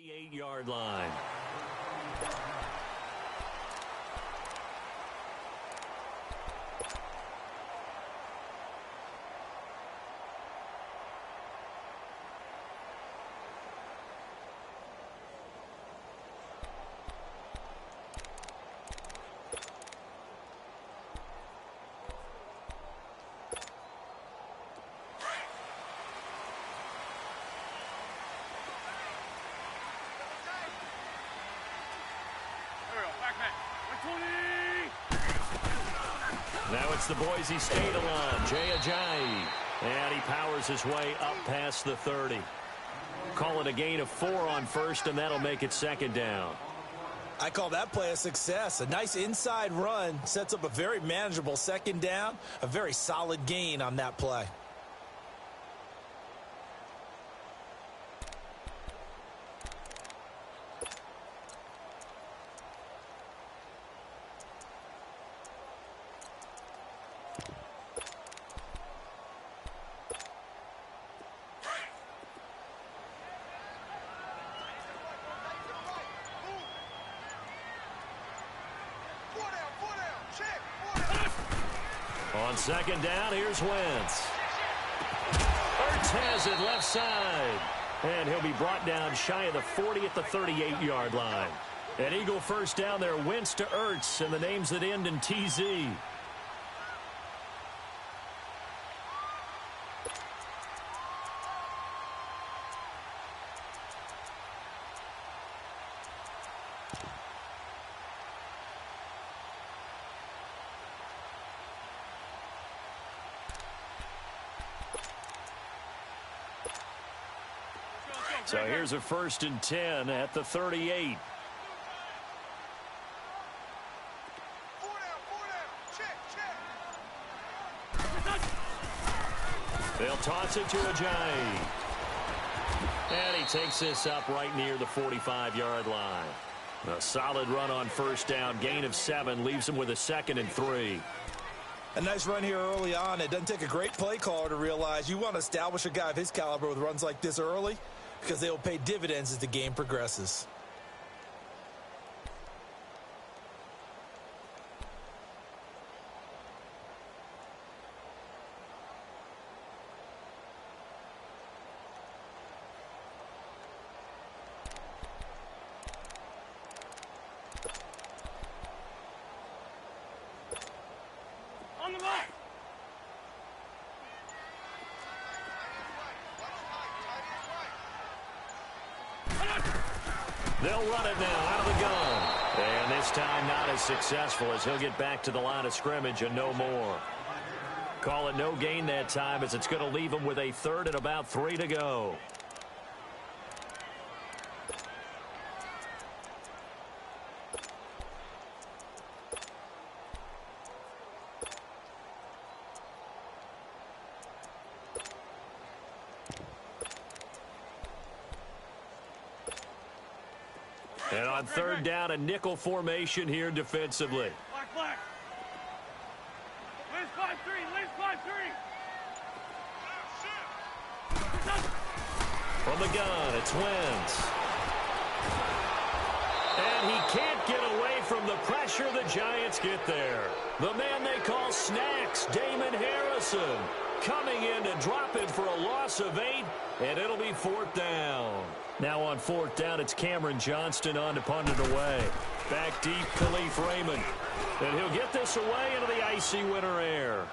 28-yard line. Now it's the Boise State alum, Jay Ajayi. And he powers his way up past the 30. Call it a gain of 4 on first, and that'll make it second down. I call that play a success. A nice inside run sets up a very manageable second down. A very solid gain on that play. On second down, here's Wentz. Ertz has it left side. And he'll be brought down shy of the 40 at the 38-yard line. An Eagle first down there, Wentz to Ertz, and the names that end in TZ. So here's a 1st and 10 at the 38. They'll toss it to Ajayi. And he takes this up right near the 45-yard line. A solid run on first down. Gain of 7 leaves him with a 2nd and 3. A nice run here early on. It doesn't take a great play caller to realize you want to establish a guy of his caliber with runs like this early, because they will pay dividends as the game progresses. On the mark. They'll run it now out of the gun. And this time not as successful as he'll get back to the line of scrimmage and no more. Call it no gain that time as it's going to leave him with a 3rd and about 3 to go. And on 3rd down, a nickel formation here defensively. Black. Liz 5-3. From the gun, it's Wentz. And he can't get away from the pressure. The Giants get there. The man they call Snacks, Damon Harrison, coming in to drop it for a loss of 8, and it'll be 4th down. Now on 4th down, it's Cameron Johnston on to punt it away. Back deep, Khalif Raymond. And he'll get this away into the icy winter air.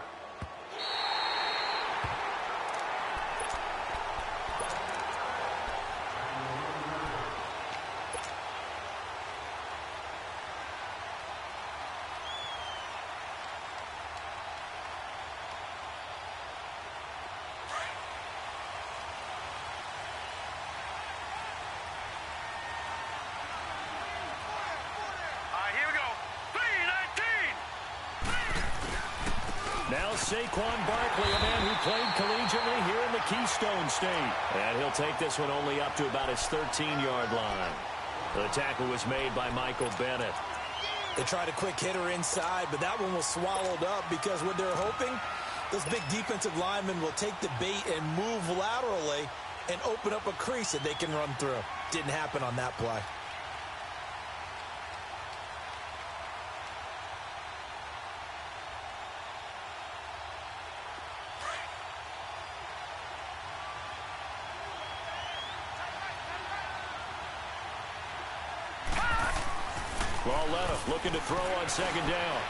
Now Saquon Barkley, a man who played collegiately here in the Keystone State. And he'll take this one only up to about his 13-yard line. The tackle was made by Michael Bennett. They tried a quick hitter inside, but that one was swallowed up because what they're hoping, those big defensive linemen will take the bait and move laterally and open up a crease that they can run through. Didn't happen on that play. Lauletta looking to throw on second down.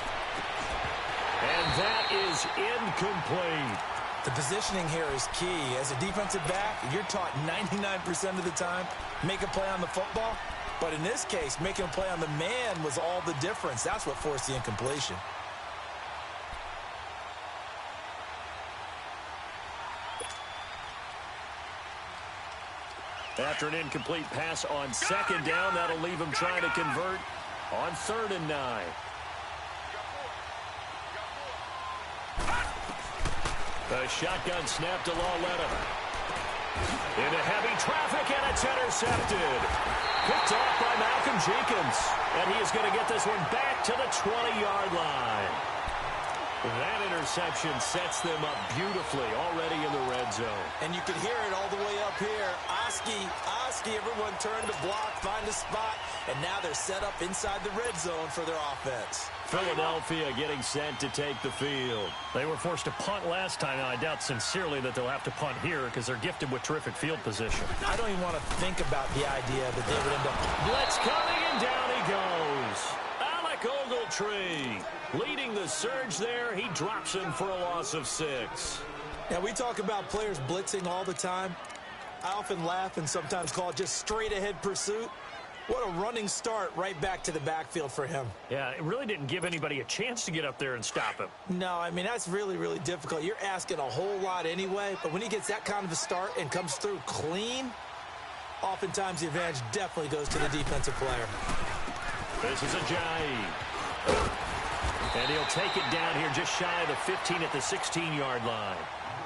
And that is incomplete. The positioning here is key. As a defensive back, you're taught 99% of the time, make a play on the football. But in this case, making a play on the man was all the difference. That's what forced the incompletion. After an incomplete pass on second down, that'll leave him trying to convert on 3rd and 9. The shotgun snap to Lauletta. Into heavy traffic, and it's intercepted. Picked off by Malcolm Jenkins. And he is going to get this one back to the 20-yard line. That interception sets them up beautifully already in the red zone. And you can hear it all the way up here. Oski, everyone turned to block, find a spot, and now they're set up inside the red zone for their offense. Philadelphia getting set to take the field. They were forced to punt last time, and I doubt sincerely that they'll have to punt here because they're gifted with terrific field position. I don't even want to think about the idea that they would end up. Blitz coming, and down he goes. Alec Ogletree leading the surge there. He drops him for a loss of 6. Now, we talk about players blitzing all the time. I often laugh and sometimes call it just straight-ahead pursuit. What a running start right back to the backfield for him. Yeah, it really didn't give anybody a chance to get up there and stop him. No, I mean, that's really, really difficult. You're asking a whole lot anyway, but when he gets that kind of a start and comes through clean, oftentimes the advantage definitely goes to the defensive player. This is Ajayi. And he'll take it down here just shy of the 15 at the 16-yard line.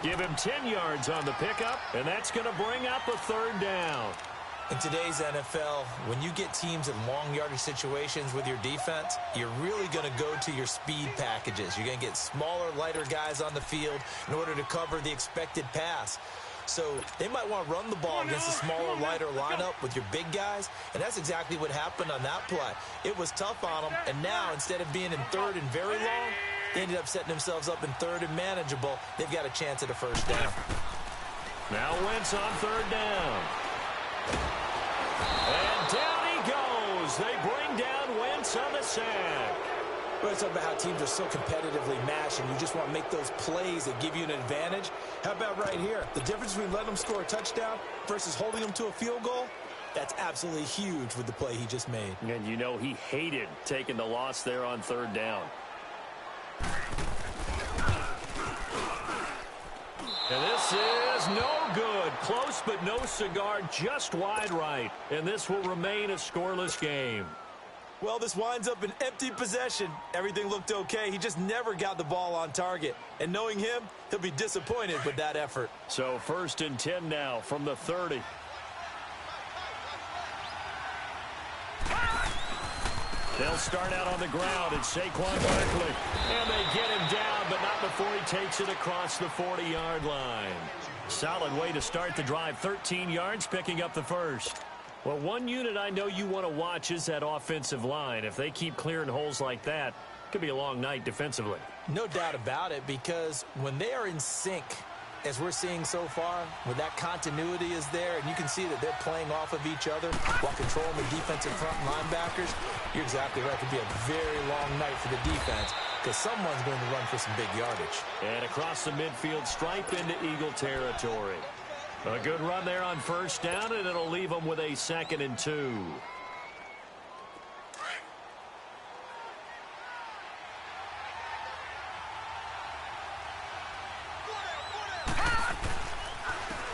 Give him 10 yards on the pickup, and that's going to bring up a 3rd down. In today's NFL, when you get teams in long yardage situations with your defense, you're really going to go to your speed packages. You're going to get smaller, lighter guys on the field in order to cover the expected pass. So they might want to run the ball against a smaller, lighter lineup with your big guys, and that's exactly what happened on that play. It was tough on them, and now instead of being in 3rd and very long, they ended up setting themselves up in 3rd and manageable. They've got a chance at a 1st down. Now Wentz on 3rd down. And down he goes. They bring down Wentz on the sack. We're talking about how teams are so competitively matched, and you just want to make those plays that give you an advantage. How about right here? The difference between letting them score a touchdown versus holding them to a field goal, that's absolutely huge with the play he just made. And you know he hated taking the loss there on 3rd down. And this is no good. Close but no cigar, just wide right. And this will remain a scoreless game. Well, this winds up an empty possession. Everything looked okay. He just never got the ball on target. And knowing him, he'll be disappointed with that effort. So 1st and 10 now from the 30. They'll start out on the ground. It's Saquon Barkley. And they get him down, but not before he takes it across the 40-yard line. Solid way to start the drive. 13 yards, picking up the 1st. Well, one unit I know you want to watch is that offensive line. If they keep clearing holes like that, it could be a long night defensively. No doubt about it, because when they are in sync, as we're seeing so far, when that continuity is there, and you can see that they're playing off of each other while controlling the defensive front linebackers, you're exactly right. It could be a very long night for the defense because someone's going to run for some big yardage. And across the midfield stripe into Eagle territory. A good run there on 1st down, and it'll leave them with a 2nd and 2.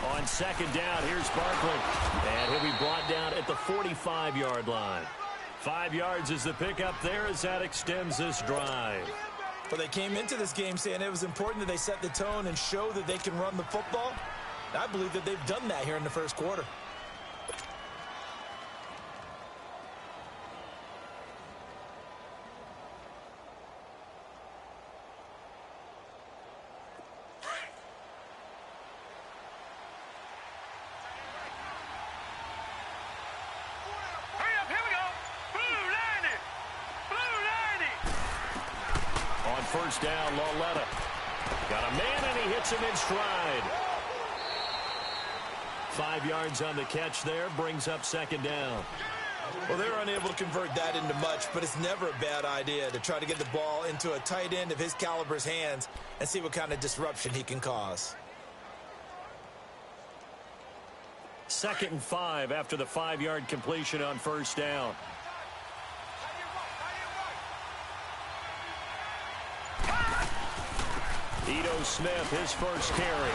On 2nd down, here's Barkley. And he'll be brought down at the 45-yard line. 5 yards is the pickup there as that extends this drive. Well, they came into this game saying it was important that they set the tone and show that they can run the football. I believe that they've done that here in the 1st quarter. first down. Lauletta got a man, and he hits him in stride. 5 yards on the catch there, brings up second down. Well, they're unable to convert that into much, but it's never a bad idea to try to get the ball into a tight end of his caliber's hands and see what kind of disruption he can cause. 2nd and 5 after the 5-yard completion on first down. Ito Smith, his first carry.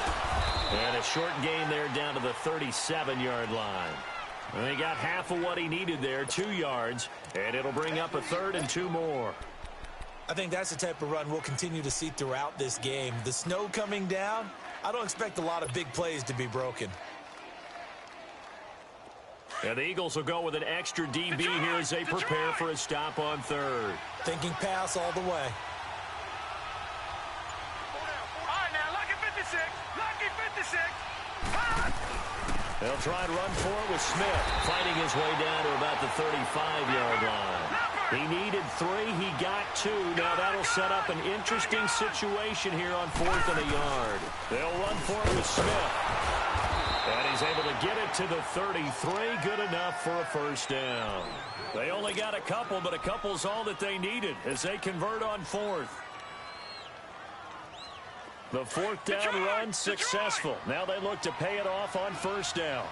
And a short gain there down to the 37-yard line. And he got half of what he needed there, 2 yards, and it'll bring up a 3rd and 2 more. I think that's the type of run we'll continue to see throughout this game. The snow coming down, I don't expect a lot of big plays to be broken. And the Eagles will go with an extra DB here as they prepare for a stop on 3rd. Thinking pass all the way. They'll try and run for it with Smith, fighting his way down to about the 35-yard line. He needed 3. He got 2. Now that'll set up an interesting situation here on 4th and a yard. They'll run for it with Smith. And he's able to get it to the 33. Good enough for a first down. They only got a couple, but a couple's all that they needed as they convert on 4th. The 4th down run successful. Now they look to pay it off on first down.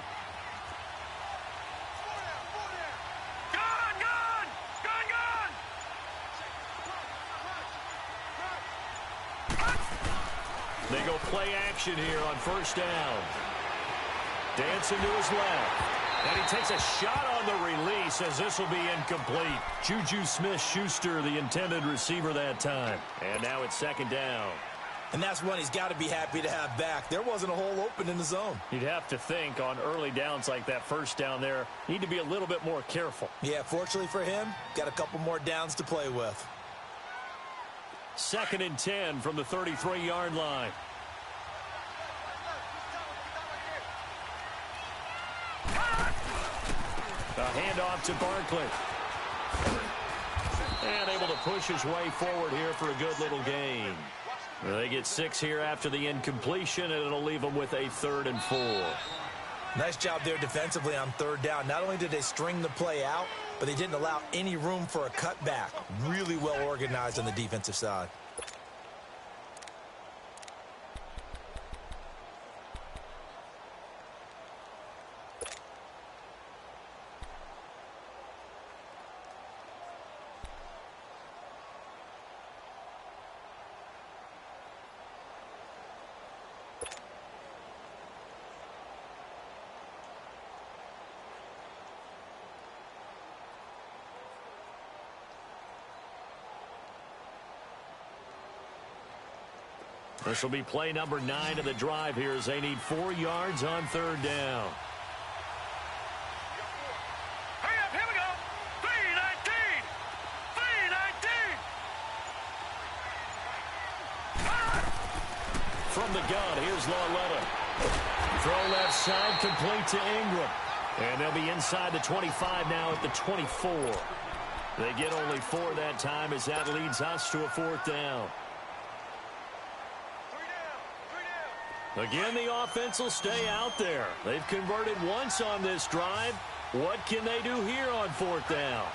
They go play action here on first down. Dancing to his left. And he takes a shot on the release as this will be incomplete. Juju Smith-Schuster, the intended receiver that time. And now it's 2nd down. And that's one he's got to be happy to have back. There wasn't a hole open in the zone. You'd have to think on early downs like that first down there, need to be a little bit more careful. Yeah, fortunately for him, got a couple more downs to play with. 2nd and 10 from the 33-yard line. A handoff to Barkley. And able to push his way forward here for a good little gain. They get 6 here after the incompletion, and it'll leave them with a 3rd and 4. Nice job there defensively on 3rd down. Not only did they string the play out, but they didn't allow any room for a cutback. Really well organized on the defensive side. This will be play number 9 of the drive here as they need 4 yards on 3rd down. Hurry up, here we go. 3-19. 3-19. From the gun, here's Lauletta. Throw left side, complete to Ingram. And they'll be inside the 25 now at the 24. They get only 4 that time as that leads us to a 4th down. Again, the offense will stay out there. They've converted once on this drive. What can they do here on 4th down?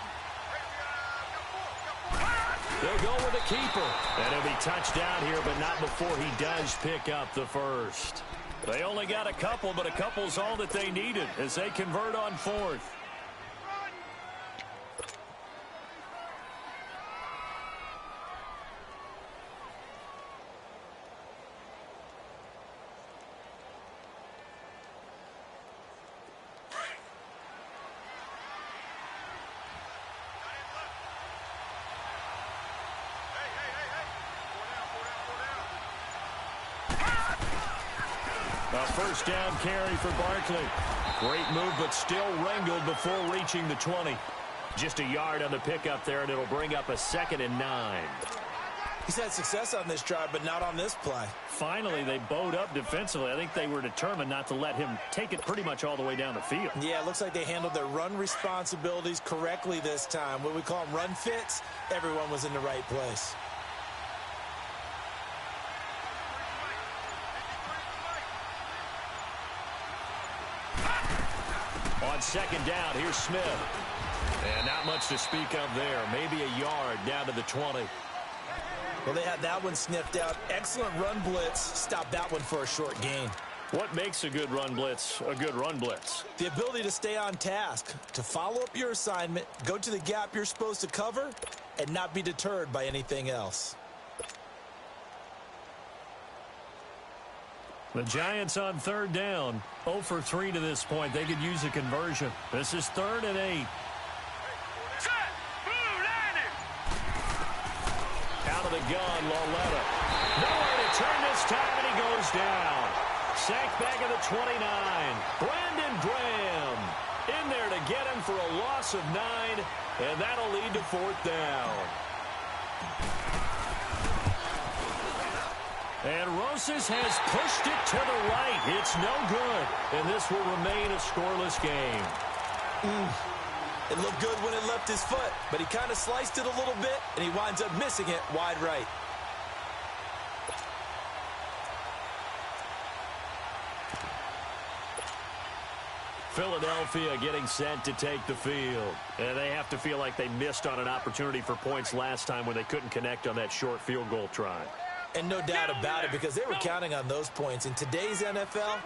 They'll go with the keeper. And he'll be touched down here, but not before he does pick up the first. They only got a couple, but a couple's all that they needed as they convert on 4th. A first down carry for Barkley. Great move, but still wrangled before reaching the 20. Just a yard on the pickup there, and it'll bring up a 2nd and 9. He's had success on this drive, but not on this play. Finally, they bowed up defensively. I think they were determined not to let him take it pretty much all the way down the field. Yeah, it looks like they handled their run responsibilities correctly this time. What we call them run fits, everyone was in the right place. On second down, here's Smith. And not much to speak of there. Maybe a yard down to the 20. Well, they had that one sniffed out. Excellent run blitz. Stop that one for a short gain. What makes a good run blitz a good run blitz? The ability to stay on task, to follow up your assignment, go to the gap you're supposed to cover, and not be deterred by anything else. The Giants on third down. 0 for 3 to this point. They could use a conversion. This is 3rd and 8. Set. Blue 90. Out of the gun, Loletta. Nowhere to turn this time, and he goes down. Sacked back at the 29. Brandon Graham in there to get him for a loss of 9, and that'll lead to 4th down. And Rosas has pushed it to the right. It's no good, and this will remain a scoreless game. It looked good when it left his foot, but he kind of sliced it a little bit, and he winds up missing it wide right. Philadelphia getting set to take the field. And they have to feel like they missed on an opportunity for points last time when they couldn't connect on that short field goal try. And no doubt about it, because they were counting on those points. In today's NFL,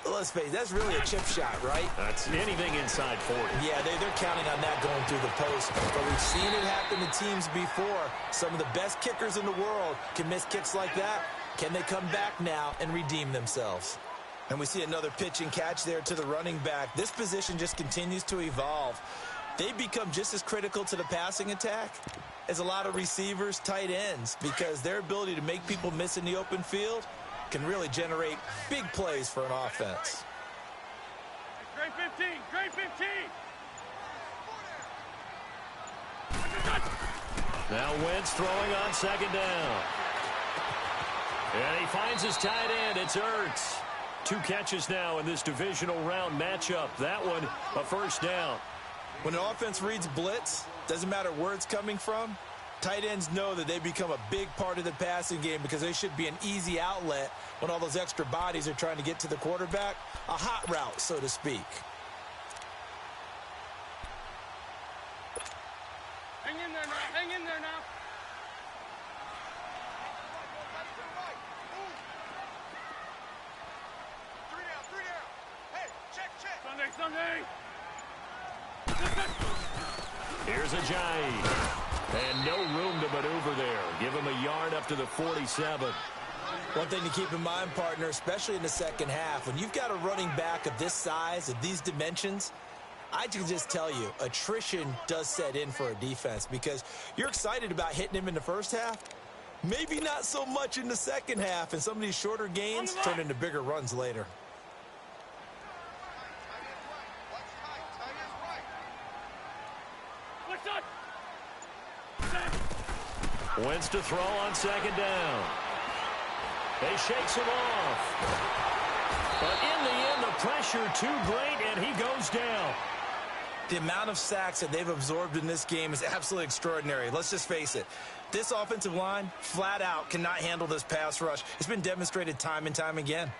let's face it, that's really a chip shot, right? That's anything inside 40. Yeah, they're counting on that going through the post. But we've seen it happen to teams before. Some of the best kickers in the world can miss kicks like that. Can they come back now and redeem themselves? And we see another pitch and catch there to the running back. This position just continues to evolve. They become just as critical to the passing attack as a lot of receivers, tight ends, because their ability to make people miss in the open field can really generate big plays for an offense. Grade 15. Grade 15. Now Wentz throwing on second down. And he finds his tight end. It's Ertz. 2 catches now in this divisional round matchup. That one, a first down. When an offense reads blitz, doesn't matter where it's coming from, tight ends know that they become a big part of the passing game because they should be an easy outlet when all those extra bodies are trying to get to the quarterback. A hot route, so to speak. Hang in there now. Hang in there now. Sunday. Here's Ajayi. And no room to maneuver there. Give him a yard up to the 47. One thing to keep in mind, partner, especially in the second half, when you've got a running back of this size, of these dimensions, I can just tell you, attrition does set in for a defense because you're excited about hitting him in the first half. Maybe not so much in the second half, and some of these shorter gains turn into bigger runs later. Wentz to throw on second down. They shakes him off. But in the end, the pressure too great, and he goes down. The amount of sacks that they've absorbed in this game is absolutely extraordinary. Let's just face it. This offensive line, flat out, cannot handle this pass rush. It's been demonstrated time and time again.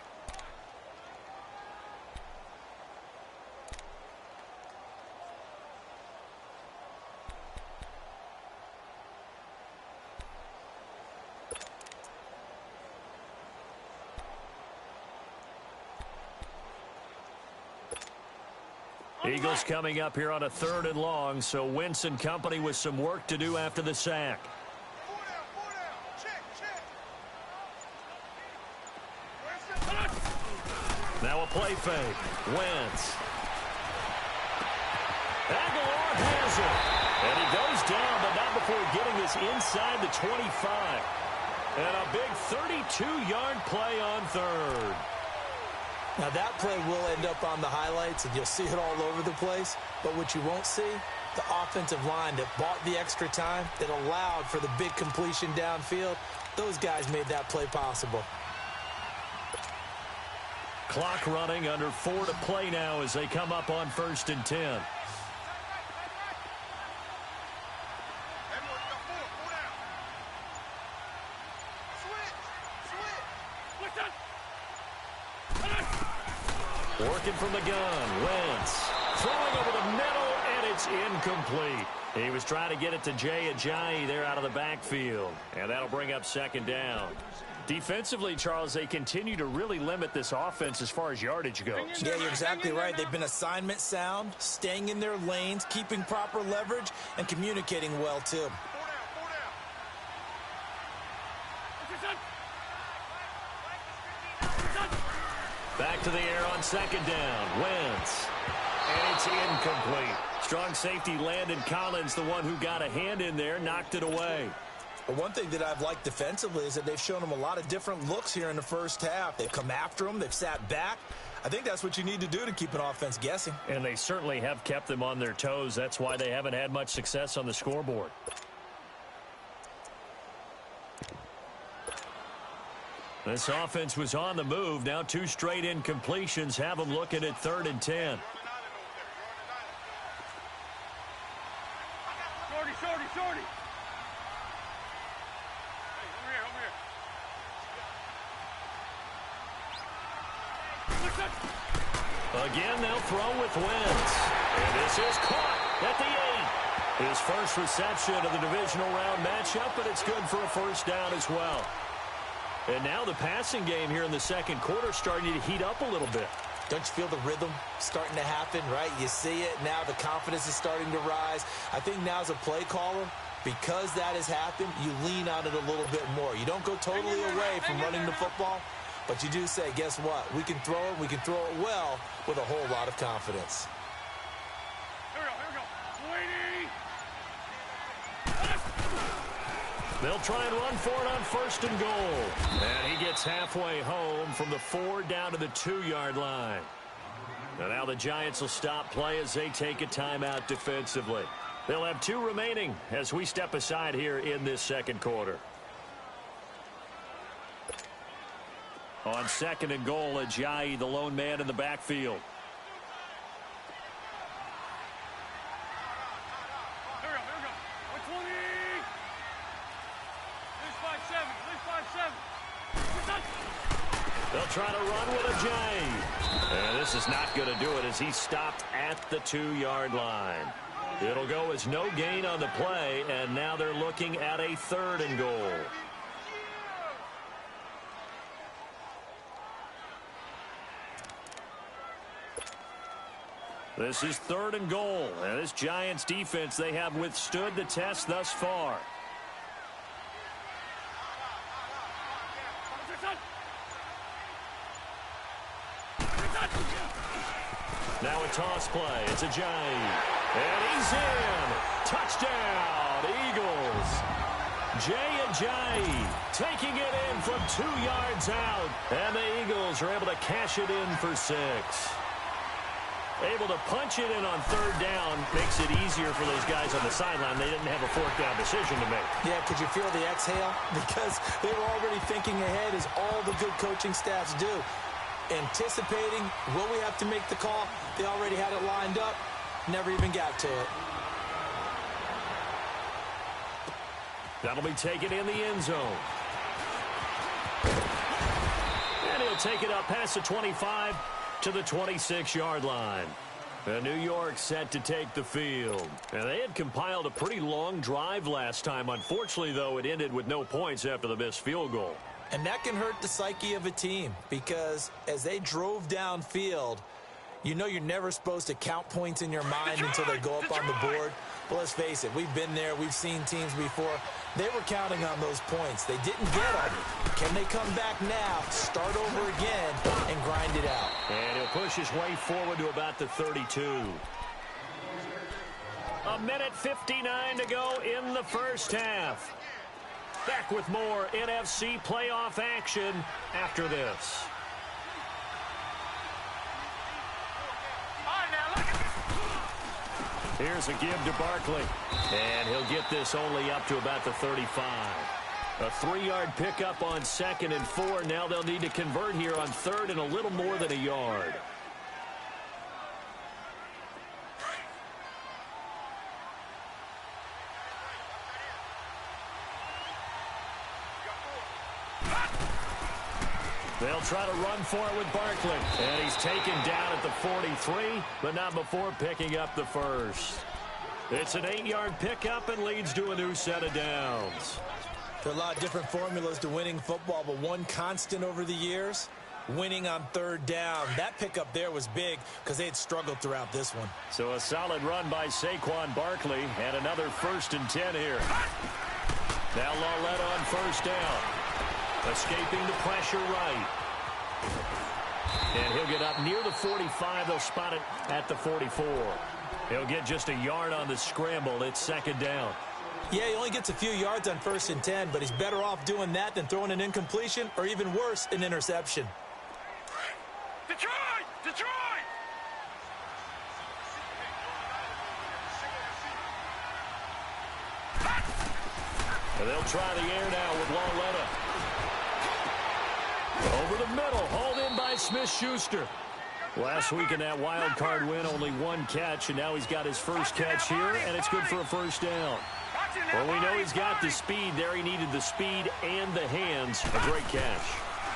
Eagles coming up here on a 3rd and long, so Wentz and company with some work to do after the sack. Now a play fake. Wentz. Aguilar has it. And he goes down, but not before getting this inside the 25. And a big 32-yard play on 3rd. Now, that play will end up on the highlights, and you'll see it all over the place. But what you won't see, the offensive line that bought the extra time, that allowed for the big completion downfield, those guys made that play possible. Clock running, under 4 to play now as they come up on 1st and 10. Working from the gun. Wentz throwing over the middle, and it's incomplete. He was trying to get it to Jay Ajayi there out of the backfield. And that'll bring up second down. Defensively, Charles, they continue to really limit this offense as far as yardage goes. Yeah, you're exactly right. They've been assignment sound, staying in their lanes, keeping proper leverage, and communicating well, too. Back to the air on second down. Wentz. And it's incomplete. Strong safety Landon Collins, the one who got a hand in there, knocked it away. Well, one thing that I've liked defensively is that they've shown them a lot of different looks here in the first half. They've come after them. They've sat back. I think that's what you need to do to keep an offense guessing. And they certainly have kept them on their toes. That's why they haven't had much success on the scoreboard. This offense was on the move. Now 2 straight incompletions have them looking at 3rd and 10. Shorty. Again, they'll throw with Wentz. And this is caught at the 8. His first reception of the divisional round matchup, but it's good for a first down as well. And now the passing game here in the second quarter starting to heat up a little bit. Don't you feel the rhythm starting to happen, right? You see it now. The confidence is starting to rise. I think now as a play caller, because that has happened, you lean on it a little bit more. You don't go totally away from running the football, but you do say, guess what? We can throw it. We can throw it well with a whole lot of confidence. Here we go. Sweetie. They'll try and run for it on 1st and goal. And he gets halfway home from the 4 down to the 2-yard line. And now the Giants will stop play as they take a timeout defensively. They'll have 2 remaining as we step aside here in this second quarter. On 2nd and goal, Ajayi, the lone man in the backfield. Here we go. 120. They'll try to run with Ajayi. And this is not going to do it as he stopped at the 2-yard line. It'll go as no gain on the play, and now they're looking at a 3rd and goal. This is 3rd and goal, and this Giants defense, they have withstood the test thus far. Now a toss play. It's Ajayi. And he's in. Touchdown, Eagles. Jay Ajayi taking it in from 2 yards out. And the Eagles are able to cash it in for 6. Able to punch it in on 3rd down makes it easier for those guys on the sideline. They didn't have a 4th down decision to make. Yeah, could you feel the exhale? Because they were already thinking ahead, as all the good coaching staffs do. Anticipating, will we have to make the call? They already had it lined up. Never even got to it. That'll be taken in the end zone. And he'll take it up past the 25 to the 26-yard line. And New York set to take the field. And they had compiled a pretty long drive last time. Unfortunately, though, it ended with no points after the missed field goal. And that can hurt the psyche of a team, because as they drove downfield, you know you're never supposed to count points in your mind until they go up on the board. But let's face it, we've been there. We've seen teams before. They were counting on those points. They didn't get them. Can they come back now, start over again, and grind it out? And he'll push his way forward to about the 32. A minute 59 to go in the first half. Back with more NFC playoff action after this. Here's a give to Barkley. And he'll get this only up to about the 35. A 3-yard pickup on 2nd and 4. Now they'll need to convert here on 3rd and a little more than a yard. They'll try to run for it with Barkley. And he's taken down at the 43, but not before picking up the first. It's an 8-yard pickup and leads to a new set of downs. There are a lot of different formulas to winning football, but one constant over the years, winning on third down. That pickup there was big because they had struggled throughout this one. So a solid run by Saquon Barkley and another 1st and 10 here. Now Lauletta on first down. Escaping the pressure right. And he'll get up near the 45. They'll spot it at the 44. He'll get just a yard on the scramble. It's 2nd down. Yeah, he only gets a few yards on 1st and 10, but he's better off doing that than throwing an incompletion or even worse, an interception. Detroit! Detroit! And they'll try the air now with Lauletta. Over the middle, hauled in by Smith-Schuster. Last week in that wild card win, only 1 catch, and now he's got his first catch here, and it's good for a 1st down. Well, we know he's got the speed there. He needed the speed and the hands. A great catch.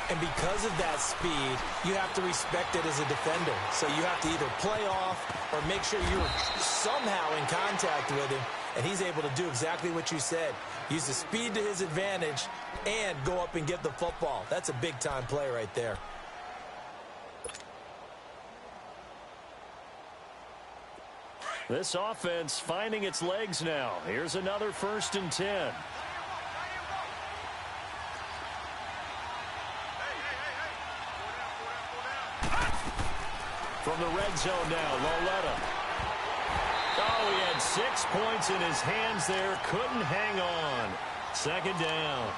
And because of that speed, you have to respect it as a defender. So you have to either play off or make sure you're somehow in contact with him, and he's able to do exactly what you said. Use the speed to his advantage and go up and get the football. That's a big-time play right there. This offense finding its legs now. Here's another 1st and 10. From the red zone now, Lauletta. Oh, he had 6 points in his hands there. Couldn't hang on. 2nd down.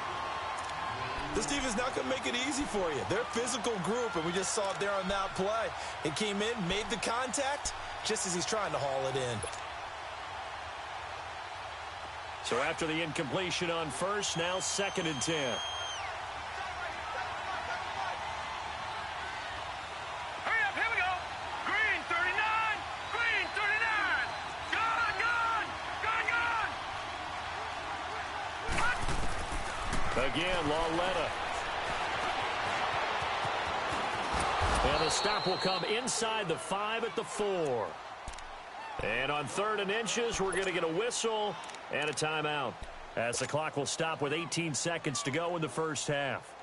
This defense not going to make it easy for you. They're a physical group, and we just saw it there on that play. It came in, made the contact, just as he's trying to haul it in. So after the incompletion on first, now 2nd and 10. Hurry up, here we go. Green 39, green 39. Gone, gone, gone, gone. Again, Lauletta. And the stop will come inside the 5 at the 4. And on 3rd and inches, we're going to get a whistle and a timeout, as the clock will stop with 18 seconds to go in the first half.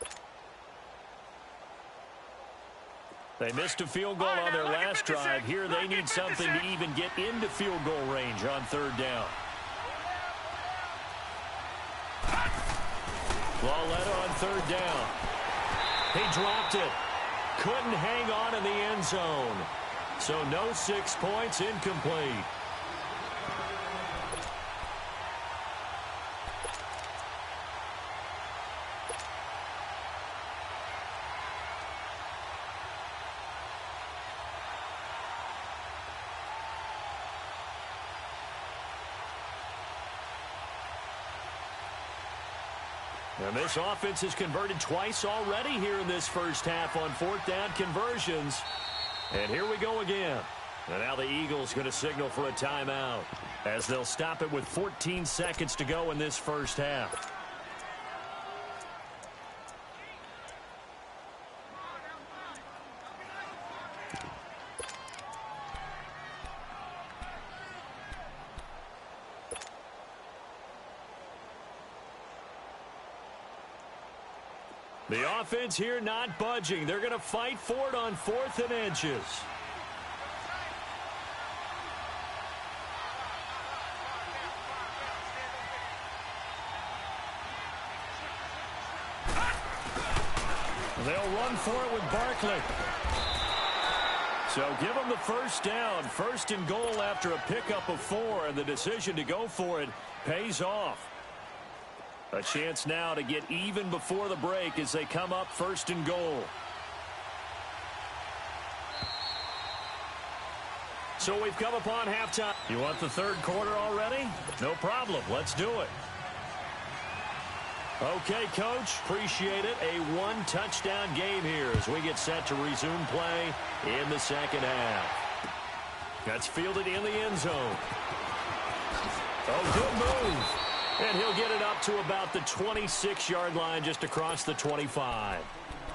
They missed a field goal on their last drive. Here they need something to even get into field goal range on 3rd down. Lauletta on 3rd down. He dropped it. Couldn't hang on in the end zone. So no 6 points, incomplete. And this offense has converted twice already here in this first half on 4th down conversions. And here we go again. And now the Eagles going to signal for a timeout, as they'll stop it with 14 seconds to go in this first half. The offense here not budging. They're going to fight for it on 4th and inches. They'll run for it with Barkley. So give them the first down. 1st and goal after a pickup of 4, and the decision to go for it pays off. A chance now to get even before the break as they come up 1st and goal. So we've come upon halftime. You want the 3rd quarter already? No problem. Let's do it. Okay, Coach. Appreciate it. A 1-touchdown game here as we get set to resume play in the 2nd half. That's fielded in the end zone. Oh, good move. And he'll get it up to about the 26-yard line, just across the 25.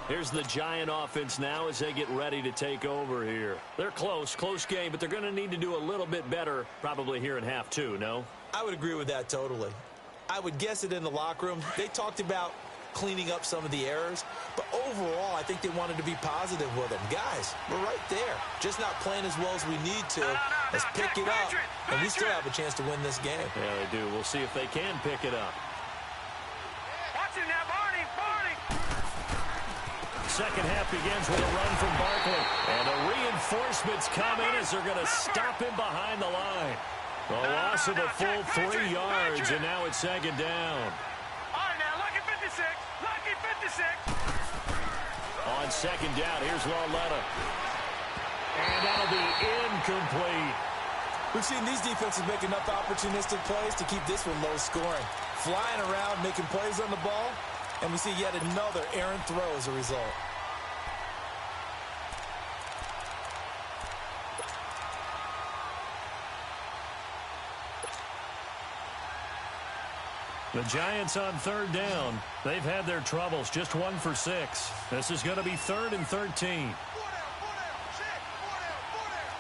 Here's the Giant offense now as they get ready to take over here. They're close game, but they're going to need to do a little bit better probably here in half two, no? I would agree with that totally. I would guess it in the locker room. They talked about cleaning up some of the errors, but overall, I think they wanted to be positive with them. Guys, we're right there. Just not playing as well as we need to. Let's pick it up, and we still have a chance to win this game. Yeah, they do. We'll see if they can pick it up. Watch it now, Barney. Second half begins with a run from Barkley. And the reinforcements come in as they're going to stop him behind the line. A loss of a full 3 yards, and now it's second down. All right, now, lucky 56. Lucky 56. On second down, here's Lauletta. And that'll be incomplete. We've seen these defenses make enough opportunistic plays to keep this one low scoring. Flying around, making plays on the ball, and we see yet another errant throw as a result. The Giants on third down. They've had their troubles, just 1 for 6. This is going to be 3rd and 13.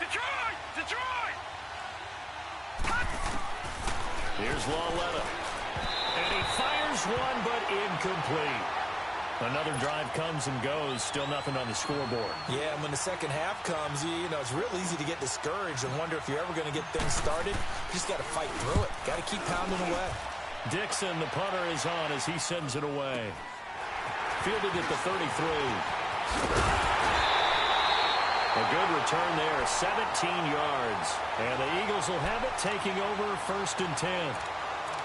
Detroit! Here's Lauletta. And he fires one, but incomplete. Another drive comes and goes, still nothing on the scoreboard. Yeah, and when the second half comes, you know, it's real easy to get discouraged and wonder if you're ever going to get things started. You just got to fight through it. Got to keep pounding away. Dixon, the punter, is on as he sends it away. Fielded at the 33. A good return there, 17 yards. And the Eagles will have it, taking over 1st and 10.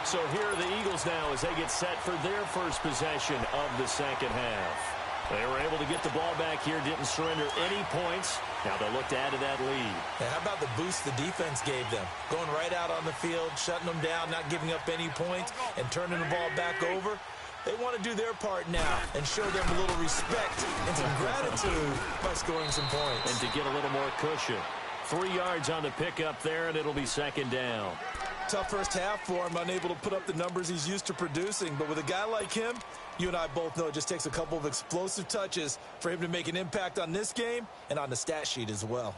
So here are the Eagles now as they get set for their first possession of the second half. They were able to get the ball back here, didn't surrender any points. Now they'll look to add to that lead. And how about the boost the defense gave them? Going right out on the field, shutting them down, not giving up any points, and turning the ball back over. They want to do their part now and show them a little respect and some gratitude by scoring some points. And to get a little more cushion. 3 yards on the pickup there, and it'll be second down. Tough first half for him, unable to put up the numbers he's used to producing. But with a guy like him, you and I both know it just takes a couple of explosive touches for him to make an impact on this game and on the stat sheet as well.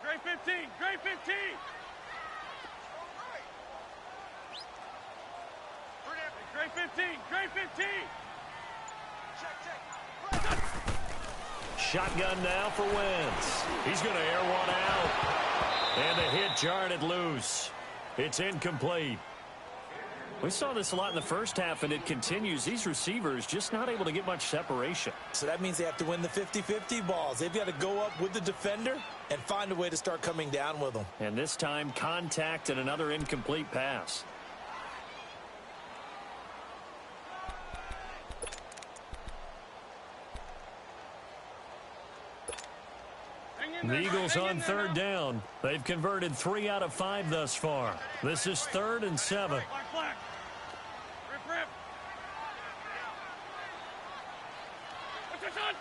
Great 15. Great 15. Great 15. Great 15. Shotgun now for Wentz. He's going to air one out. And the hit jarred loose. It's incomplete. We saw this a lot in the first half, and it continues. These receivers just not able to get much separation. So that means they have to win the 50-50 balls. They've got to go up with the defender and find a way to start coming down with them. And this time, contact and another incomplete pass. The Eagles on third down. They've converted 3 out of 5 thus far. This is 3rd and 7. Black. Rip. What's this on?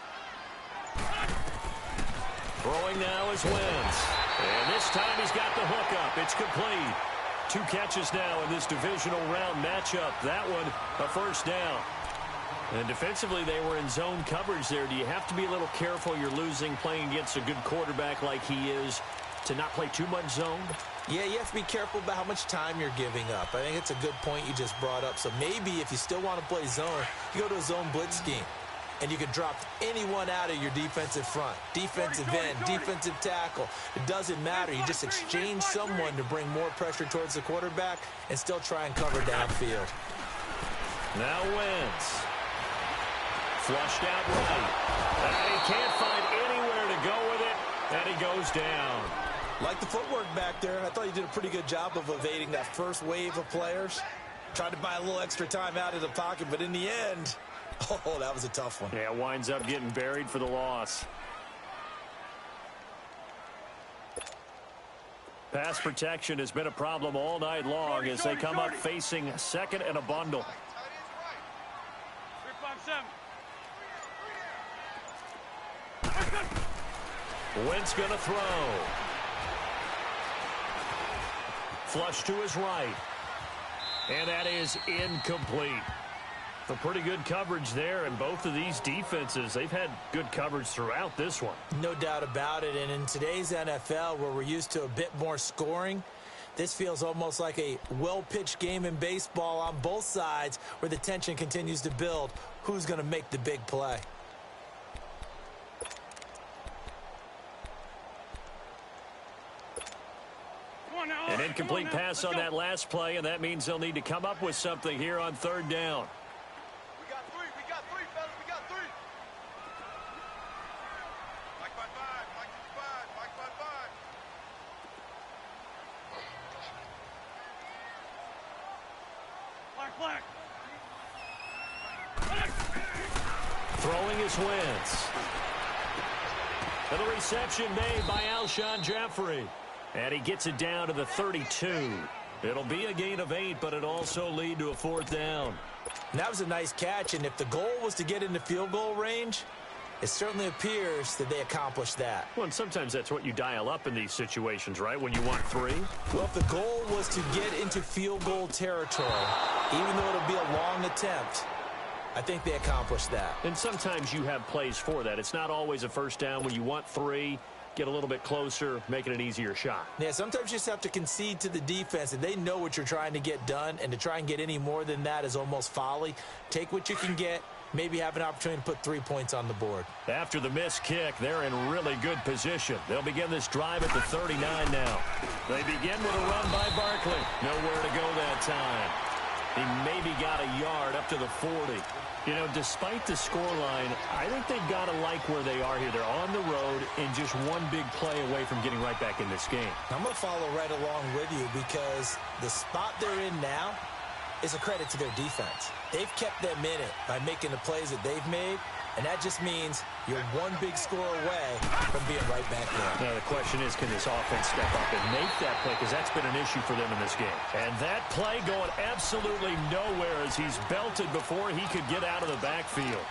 Throwing now is Wentz. And this time he's got the hook up. It's complete. 2 catches now in this divisional round matchup. That one, a first down. And defensively, they were in zone coverage there. Do you have to be a little careful? You're losing playing against a good quarterback like he is to not play too much zone? Yeah, you have to be careful about how much time you're giving up. I think it's a good point you just brought up. So maybe if you still want to play zone, you go to a zone blitz scheme. And you can drop anyone out of your defensive front. Defensive end, defensive tackle. It doesn't matter. You just exchange someone to bring more pressure towards the quarterback and still try and cover downfield. Now Wentz. Flushed out right. And he can't find anywhere to go with it. And he goes down. Like the footwork back there, I thought he did a pretty good job of evading that first wave of players. Tried to buy a little extra time out of the pocket, but in the end, oh, that was a tough one. Yeah, winds up getting buried for the loss. Pass protection has been a problem all night long as they come up facing second and a bundle. 3-5-7. Wentz going to throw. Flush to his right. And that is incomplete. A pretty good coverage there, and both of these defenses, they've had good coverage throughout this one. No doubt about it, and in today's NFL, where we're used to a bit more scoring, this feels almost like a well-pitched game in baseball on both sides where the tension continues to build. Who's going to make the big play? An incomplete pass on that last play, and that means they'll need to come up with something here on third down. We got three, fellas, we got three. Mike 5-5, Mike 5, Mike 5-5. Throwing his Wentz. And the reception made by Alshon Jeffrey. And he gets it down to the 32. It'll be a gain of 8, but it also lead to a fourth down. And that was a nice catch, and if the goal was to get into field goal range, it certainly appears that they accomplished that. Well, and sometimes that's what you dial up in these situations, right, when you want 3? Well, if the goal was to get into field goal territory, even though it'll be a long attempt, I think they accomplished that. And sometimes you have plays for that. It's not always a first down when you want 3. Get a little bit closer, making an easier shot. Yeah, sometimes you just have to concede to the defense, and they know what you're trying to get done, and to try and get any more than that is almost folly. Take what you can get, maybe have an opportunity to put 3 points on the board. After the missed kick, they're in really good position. They'll begin this drive at the 39 now. They begin with a run by Barkley. Nowhere to go that time. He maybe got a yard up to the 40. You know, despite the scoreline, I think they've got to like where they are here. They're on the road and just one big play away from getting right back in this game. I'm going to follow right along with you because the spot they're in now is a credit to their defense. They've kept them in it by making the plays that they've made, and that just means you're one big score away from being right back there. Now, the question is, can this offense step up and make that play? Because that's been an issue for them in this game. And that play going absolutely nowhere as he's belted before he could get out of the backfield.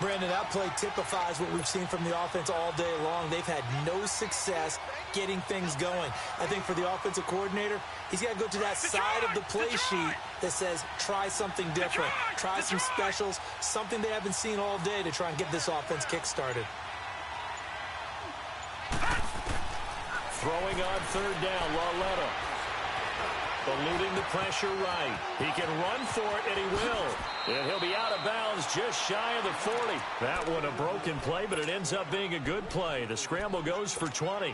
Brandon, that play typifies what we've seen from the offense all day long. They've had no success getting things going. I think for the offensive coordinator, he's got to go to that side of the play sheet that says, try something different. Try some specials, something they haven't seen all day to try and get this offense kick-started. Throwing on third down, Lauletta. Eluding the pressure right. He can run for it, and he will. And he'll be out of bounds just shy of the 40. That one a broken play, but it ends up being a good play. The scramble goes for 20.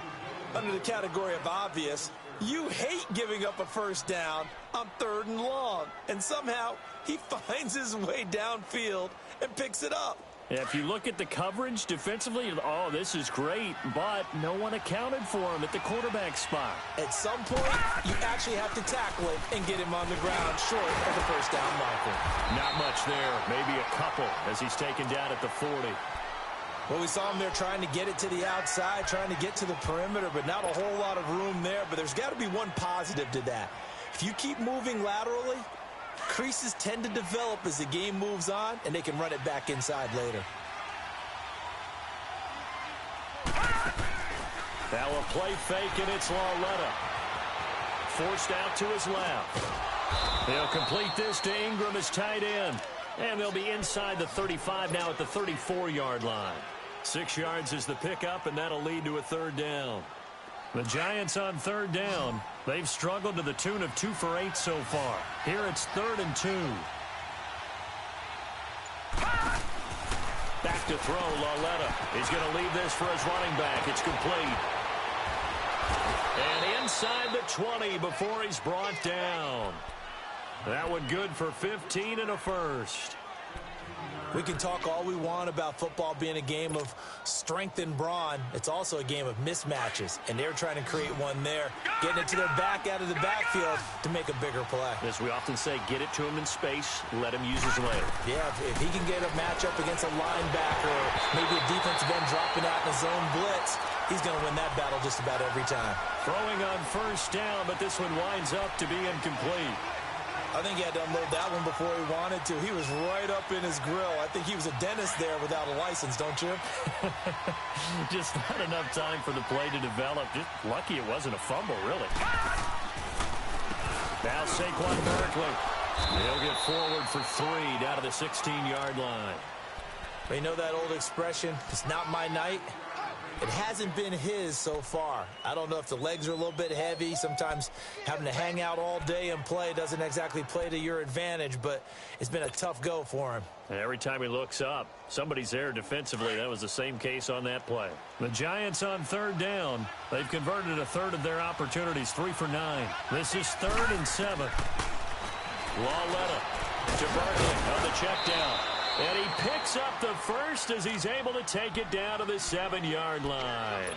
Under the category of obvious, you hate giving up a first down on 3rd and long. And somehow he finds his way downfield and picks it up. If you look at the coverage defensively, oh, this is great, but no one accounted for him at the quarterback spot. At some point, you actually have to tackle it and get him on the ground short of the first down marker. Not much there, maybe a couple as he's taken down at the 40. Well, we saw him there trying to get it to the outside, trying to get to the perimeter, but not a whole lot of room there. But there's got to be one positive to that. If you keep moving laterally, creases tend to develop as the game moves on, and they can run it back inside later. Now a play fake, and it's Lauletta. Forced out to his left. He'll complete this to Ingram as tight end. And they'll be inside the 35 now at the 34-yard line. 6 yards is the pickup, and that'll lead to a third down. The Giants on third down. They've struggled to the tune of 2 for 8 so far. Here it's 3rd and 2. Back to throw, Lauletta. He's going to leave this for his running back. It's complete. And inside the 20 before he's brought down. That one good for 15 and a first. We can talk all we want about football being a game of strength and brawn. It's also a game of mismatches, and they're trying to create one there, getting it to their back out of the backfield to make a bigger play. As we often say, get it to him in space, let him use his leg. Yeah, if he can get a matchup against a linebacker or maybe a defensive end dropping out in a zone blitz, he's going to win that battle just about every time. Throwing on first down, but this one winds up to be incomplete. I think he had to unload that one before he wanted to. He was right up in his grill. I think he was a dentist there without a license, don't you? Just not enough time for the play to develop. Just lucky it wasn't a fumble, really. Now Saquon Barkley. He'll get forward for 3 down to the 16-yard line. You know that old expression, it's not my night? It hasn't been his so far. I don't know if the legs are a little bit heavy. Sometimes having to hang out all day and play doesn't exactly play to your advantage, but it's been a tough go for him. And every time he looks up, somebody's there defensively. That was the same case on that play. The Giants on 3rd down. They've converted a third of their opportunities, 3 for 9. This is 3rd and 7. Lauletta to Barkley on the check down. And he picks up the first as he's able to take it down to the 7-yard line.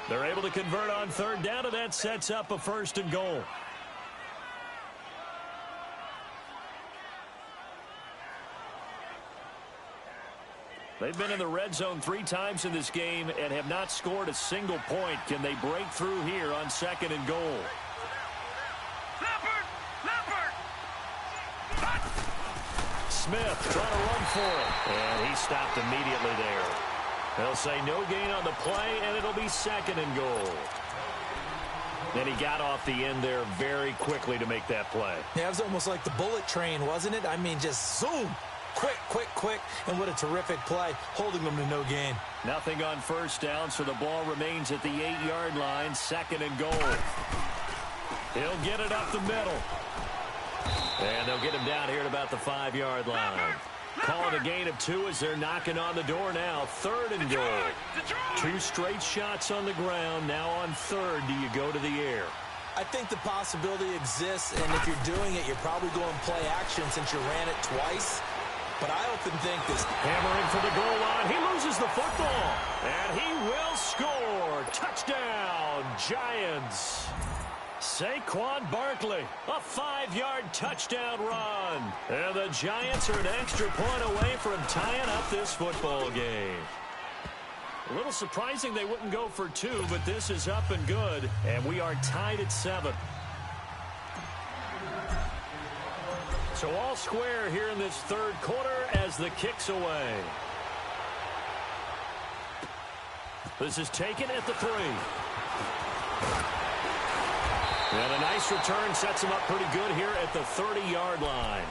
They're able to convert on 3rd down, and that sets up a 1st and goal. They've been in the red zone 3 times in this game and have not scored a single point. Can they break through here on 2nd and goal? Smith trying to run for it, and he stopped immediately there. They'll say no gain on the play, and it'll be 2nd and goal. Then he got off the end there very quickly to make that play. Yeah, it was almost like the bullet train, wasn't it? I mean, just zoom. Quick, quick, quick, and what a terrific play, holding them to no gain. Nothing on 1st down, so the ball remains at the 8-yard line, 2nd and goal. He'll get it up the middle. And they'll get him down here at about the 5-yard line. Call it a gain of 2 as they're knocking on the door now. 3rd and goal. 2 straight shots on the ground. Now on 3rd, do you go to the air? I think the possibility exists, and if you're doing it, you're probably going play action since you ran it twice. But I often think this... Hammering for the goal line. He loses the football. And he will score. Touchdown, Giants. Saquon Barkley, a 5-yard touchdown run. And the Giants are an extra point away from tying up this football game. A little surprising they wouldn't go for 2, but this is up and good. And we are tied at 7. So all square here in this 3rd quarter as the kick's away. This is taken at the 3. And a nice return sets them up pretty good here at the 30-yard line.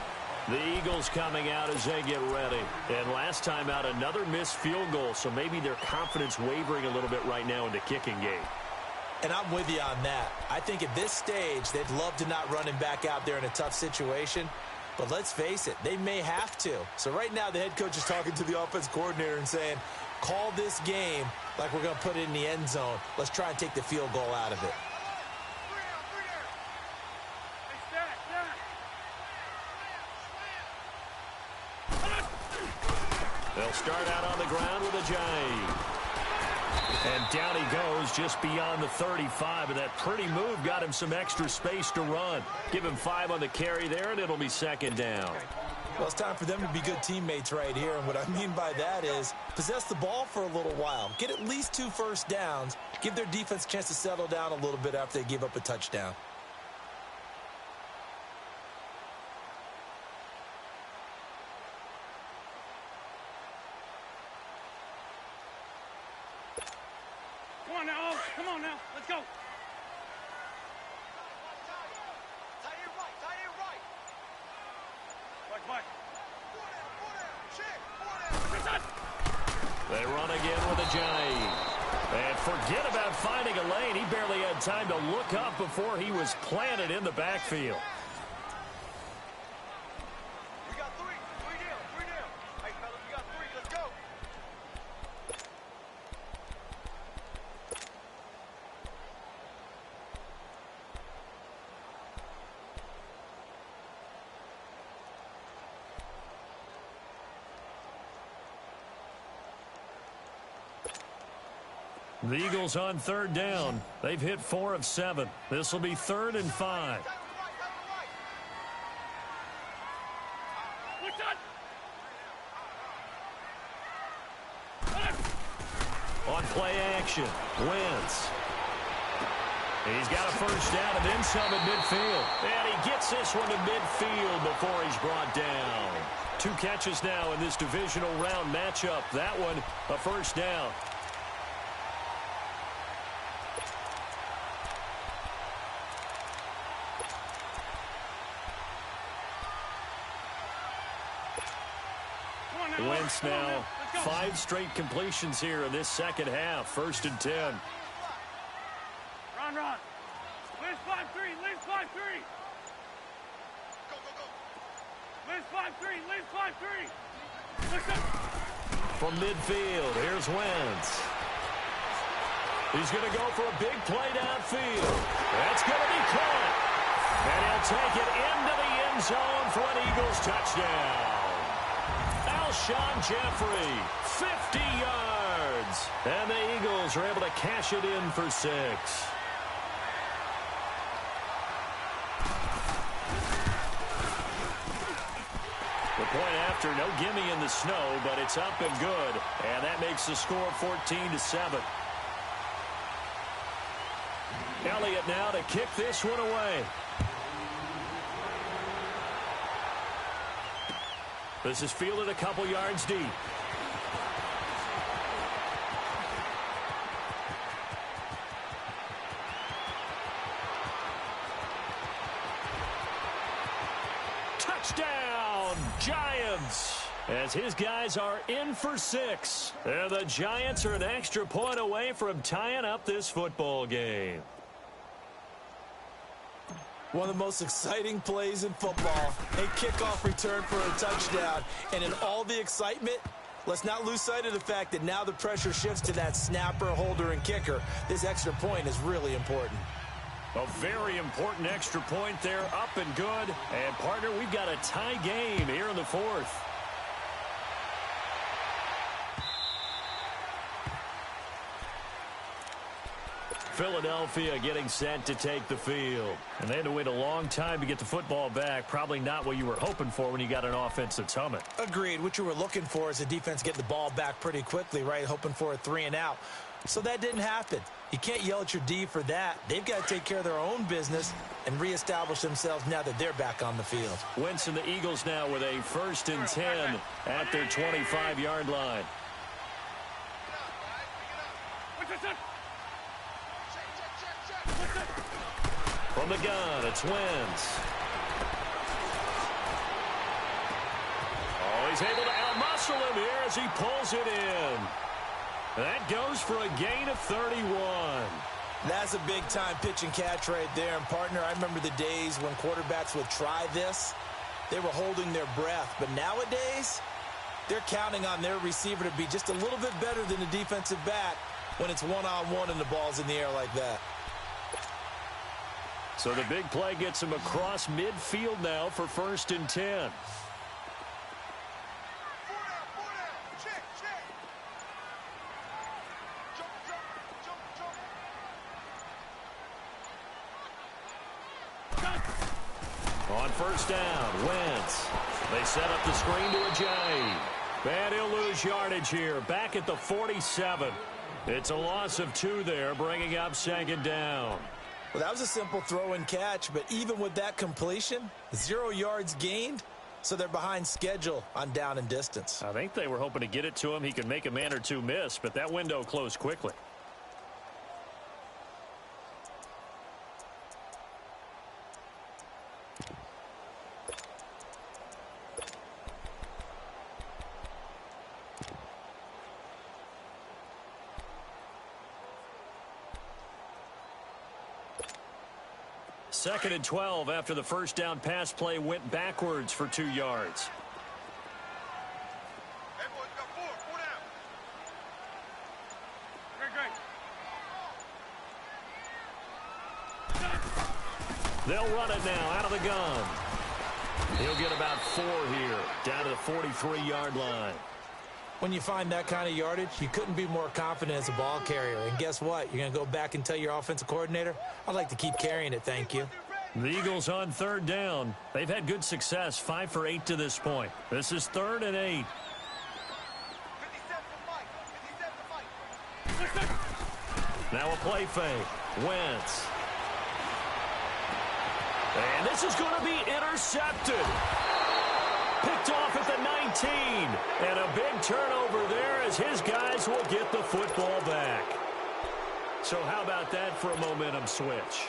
The Eagles coming out as they get ready. And last time out, another missed field goal, so maybe their confidence wavering a little bit right now in the kicking game. And I'm with you on that. I think at this stage, they'd love to not run him back out there in a tough situation. But let's face it, they may have to. So right now, the head coach is talking to the offense coordinator and saying, call this game like we're going to put it in the end zone. Let's try and take the field goal out of it. They'll start out on the ground with a Ajayi. And down he goes just beyond the 35. And that pretty move got him some extra space to run. Give him 5 on the carry there, and it'll be 2nd down. Well, it's time for them to be good teammates right here. And what I mean by that is possess the ball for a little while. Get at least 2 first downs. Give their defense a chance to settle down a little bit after they give up a touchdown. Come on now, let's go. They run again with Ajayi. And forget about finding a lane. He barely had time to look up before he was planted in the backfield. We got 3 down. Hey, fellas, we got 3. Let's go. The Eagles on 3rd down. They've hit 4 of 7. This will be 3rd and 5. On play action, Wentz. He's got a first down and then some at midfield. And he gets this one to midfield before he's brought down. 2 catches now in this divisional round matchup. That one, a first down. Giants now 5 straight completions here in this second half. 1st and 10. Run. Liz 5-3. Liz 5-3. Go. Liz 5-3. Liz 5-3. Listen. From midfield, here's Wentz. He's going to go for a big play downfield. That's going to be caught. And he'll take it into the end zone for an Eagles touchdown. Alshon Jeffrey, 50 yards. And the Eagles are able to cash it in for 6. The point after, no gimme in the snow, but it's up and good. And that makes the score 14-7. Elliott now to kick this one away. This is fielded a couple yards deep. Touchdown, Giants! As his guys are in for 6. And the Giants are an extra point away from tying up this football game. One of the most exciting plays in football, a kickoff return for a touchdown. And in all the excitement, let's not lose sight of the fact that now the pressure shifts to that snapper, holder, and kicker. This extra point is really important. A very important extra point there, up and good. And, partner, we've got a tie game here in the 4th. Philadelphia getting set to take the field. And they had to wait a long time to get the football back. Probably not what you were hoping for when you got an offense that's humming. Agreed. What you were looking for is the defense getting the ball back pretty quickly, right? Hoping for a 3 and out. So that didn't happen. You can't yell at your D for that. They've got to take care of their own business and reestablish themselves now that they're back on the field. Wentz and the Eagles now with a 1st and 10 at their 25-yard line. From the gun, it's Wentz. Oh, he's able to outmuscle him here as he pulls it in. That goes for a gain of 31. That's a big-time pitch and catch right there. And, partner, I remember the days when quarterbacks would try this. They were holding their breath. But nowadays, they're counting on their receiver to be just a little bit better than the defensive back when it's one-on-one and the ball's in the air like that. So the big play gets him across midfield now for 1st and 10. On 1st down, Wentz. They set up the screen to Ajayi. And he'll lose yardage here. Back at the 47. It's a loss of 2 there, bringing up 2nd down. Well, that was a simple throw and catch, but even with that completion, 0 yards gained, so they're behind schedule on down and distance. I think they were hoping to get it to him. He could make a man or two miss, but that window closed quickly. Second and 12 after the 1st down pass play went backwards for 2 yards. Hey, boys, got 4 down. Great. They'll run it now out of the gun. He'll get about 4 here, down to the 43-yard line. When you find that kind of yardage, you couldn't be more confident as a ball carrier. And guess what? You're going to go back and tell your offensive coordinator, I'd like to keep carrying it, thank you. The Eagles on 3rd down. They've had good success, 5 for 8 to this point. This is 3rd and 8. Now a play fake. Wentz. And this is going to be intercepted. Picked off at the 19. And a big turnover there as his guys will get the football back. So how about that for a momentum switch?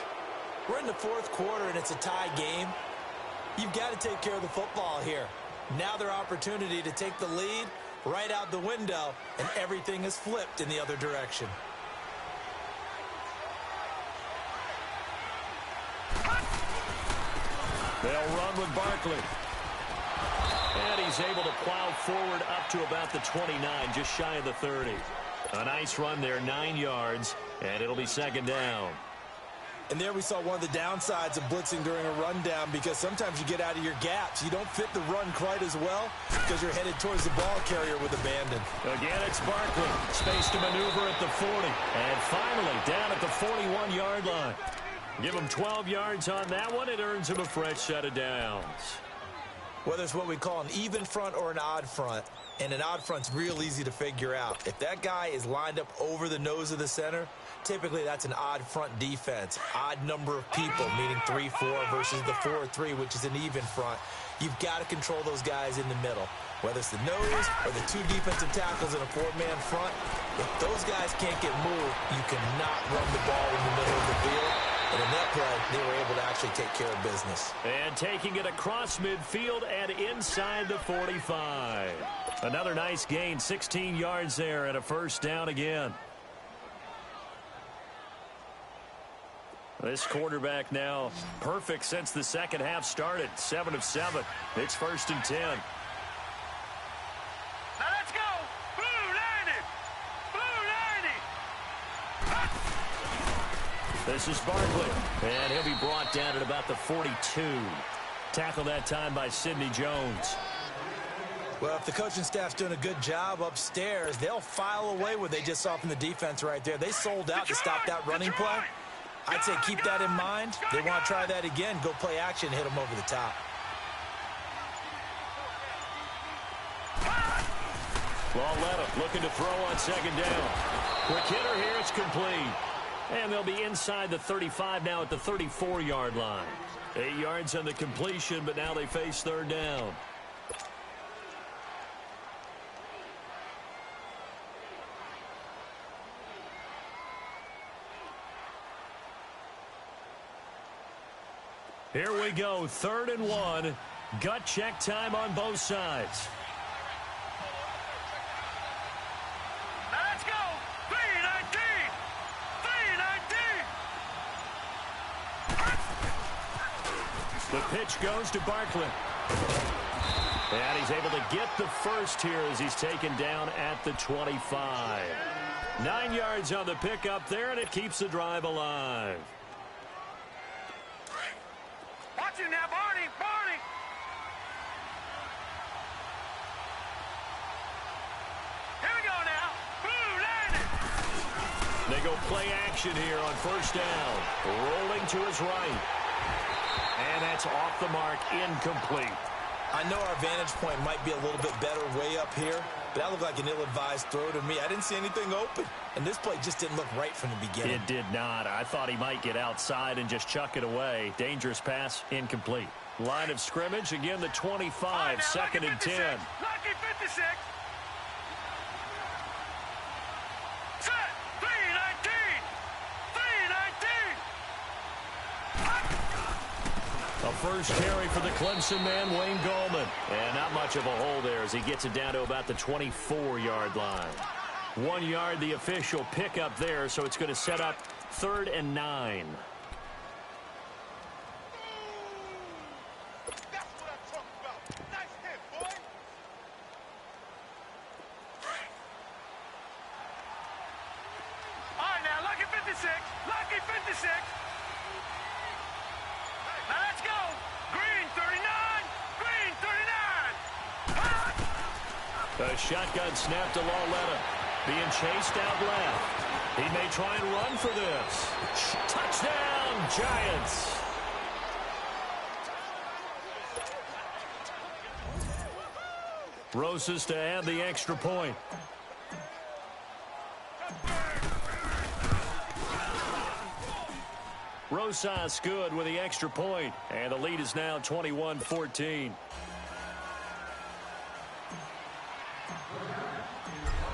We're in the 4th quarter, and it's a tie game. You've got to take care of the football here. Now their opportunity to take the lead right out the window, and everything is flipped in the other direction. They'll run with Barkley. And he's able to plow forward up to about the 29, just shy of the 30. A nice run there, 9 yards, and it'll be second down. And there we saw one of the downsides of blitzing during a rundown, because sometimes you get out of your gaps. You don't fit the run quite as well because you're headed towards the ball carrier with abandon. Again, it's Barkley. Space to maneuver at the 40. And finally, down at the 41-yard line. Give him 12 yards on that one. It earns him a fresh set of downs. Whether it's what we call an even front or an odd front, and an odd front's real easy to figure out. If that guy is lined up over the nose of the center, typically that's an odd front defense. Odd number of people, meaning 3-4 versus the 4-3, which is an even front. You've got to control those guys in the middle. Whether it's the nose or the 2 defensive tackles in a 4-man front, if those guys can't get moved, you cannot run the ball in the middle of the field. And in that play, they were able to actually take care of business. And taking it across midfield and inside the 45. Another nice gain, 16 yards there and a first down again. This quarterback now perfect since the second half started. 7 of 7. It's first and 10. Now let's go. Blue 90. Blue 90. This is Barkley. And he'll be brought down at about the 42. Tackled that time by Sidney Jones. Well, if the coaching staff's doing a good job upstairs, they'll file away what they just saw from the defense right there. They sold out to stop that running play. I'd say keep that in mind. They want to try that again. Go play action, hit them over the top. Lauletta looking to throw on second down. Quick hitter here, it's complete. And they'll be inside the 35 now at the 34-yard line. 8 yards on the completion, but now they face third down. Here we go, 3rd and 1. Gut check time on both sides. Now let's go. 319. 319. The pitch goes to Barkley. And he's able to get the first here as he's taken down at the 25. 9 yards on the pickup there, and it keeps the drive alive. Watch him now, Barney. Barney. Here we go now. Blue 90. They go play action here on first down. Rolling to his right. And that's off the mark, incomplete. I know our vantage point might be a little bit better way up here, but that looked like an ill-advised throw to me. I didn't see anything open, and this play just didn't look right from the beginning. It did not. I thought he might get outside and just chuck it away. Dangerous pass, incomplete. Line of scrimmage, again the 25, second and 10. Lucky 56. Set. 319. 319. A first carry for the Clemson man, Wayne Gallman. And not much of a hole there as he gets it down to about the 24-yard line. 1 yard, the official pickup there, so it's going to set up 3rd and 9. That's what I'm talking about. Nice hit, boy. All right, now, lucky 56. Lucky 56. Now let's go. Green 39. Green 39. A shotgun snap to Lauletta. Being chased out left. He may try and run for this. Touchdown, Giants. Rosas to add the extra point. Rosas good with the extra point, and the lead is now 21-14.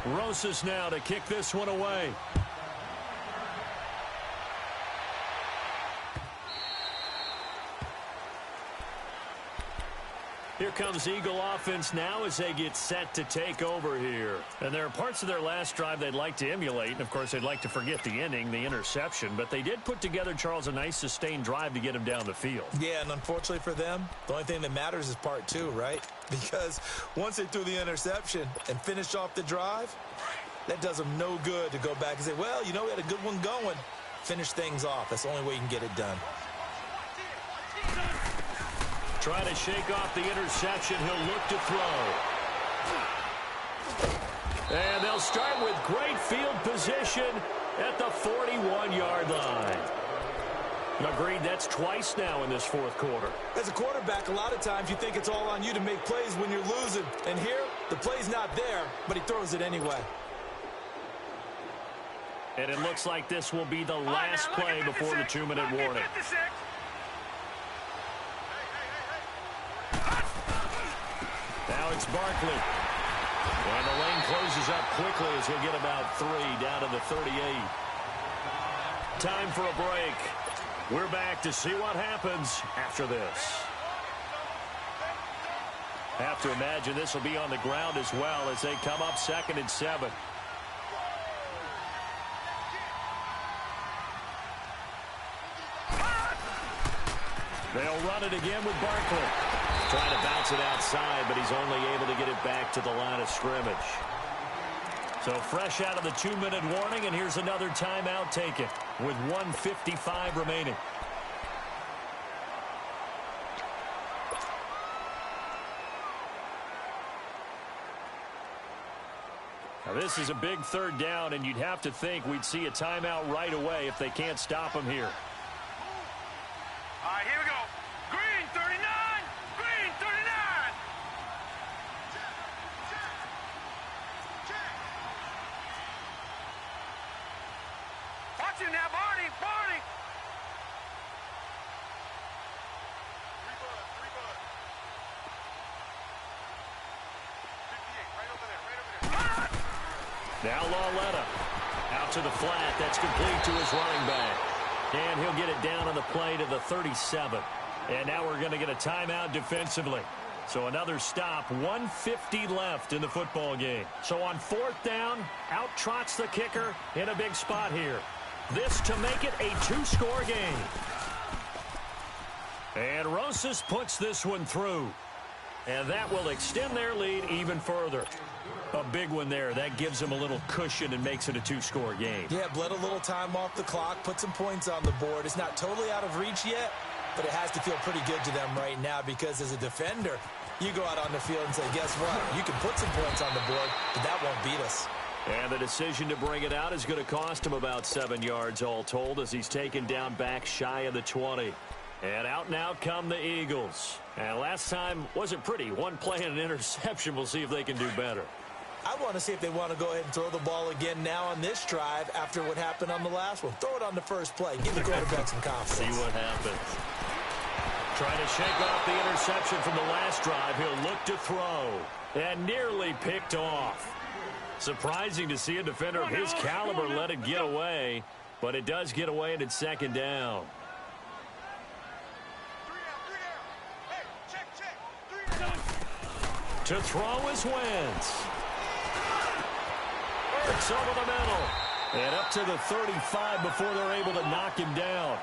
Rosas now to kick this one away. Here comes Eagle offense now as they get set to take over here. And there are parts of their last drive they'd like to emulate. And, of course, they'd like to forget the ending, the interception. But they did put together, Charles, a nice sustained drive to get him down the field. Yeah, and unfortunately for them, the only thing that matters is part two, right? Because once they threw the interception and finished off the drive, that does them no good to go back and say, well, you know, we had a good one going. Finish things off. That's the only way you can get it done. Trying to shake off the interception. He'll look to throw. And they'll start with great field position at the 41-yard line. Agreed, that's twice now in this fourth quarter. As a quarterback, a lot of times you think it's all on you to make plays when you're losing. And here, the play's not there, but he throws it anyway. And it looks like this will be the last play before the 2-minute warning. Now it's Barkley. And the lane closes up quickly as we get about 3 down to the 38. Time for a break. We're back to see what happens after this. Have to imagine this will be on the ground as well as they come up 2nd and 7. They'll run it again with Barkley. Trying to bounce it outside, but he's only able to get it back to the line of scrimmage. So fresh out of the 2-minute warning, and here's another timeout taken with 1:55 remaining. Now this is a big 3rd down, and you'd have to think we'd see a timeout right away if they can't stop him here. All right, here we go. Green 39. Green 39. Watch him now, Barney. Barney. Three bud. 58, right over there, Now Lauletta out to the flat. That's complete to his running back. And he'll get it down on the play to the 37. And now we're going to get a timeout defensively. So another stop, 1:50 left in the football game. So on 4th down, out trots the kicker in a big spot here. This to make it a 2-score game. And Rosas puts this one through. And that will extend their lead even further. A big one there. That gives them a little cushion and makes it a 2-score game. Yeah, bled a little time off the clock, put some points on the board. It's not totally out of reach yet, but it has to feel pretty good to them right now because as a defender, you go out on the field and say, guess what? You can put some points on the board, but that won't beat us. And the decision to bring it out is going to cost him about 7 yards all told as he's taken down back shy of the 20. And out now come the Eagles. And last time wasn't pretty. One play and an interception. We'll see if they can do better. I want to see if they want to go ahead and throw the ball again now on this drive after what happened on the last one. Throw it on the first play. Give the quarterback some confidence. See what happens. Trying to shake off the interception from the last drive. He'll look to throw. And nearly picked off. Surprising to see a defender of his caliber let it get away. But it does get away and it's 2nd down. To throw is Wentz. It's over the middle. And up to the 35 before they're able to knock him down.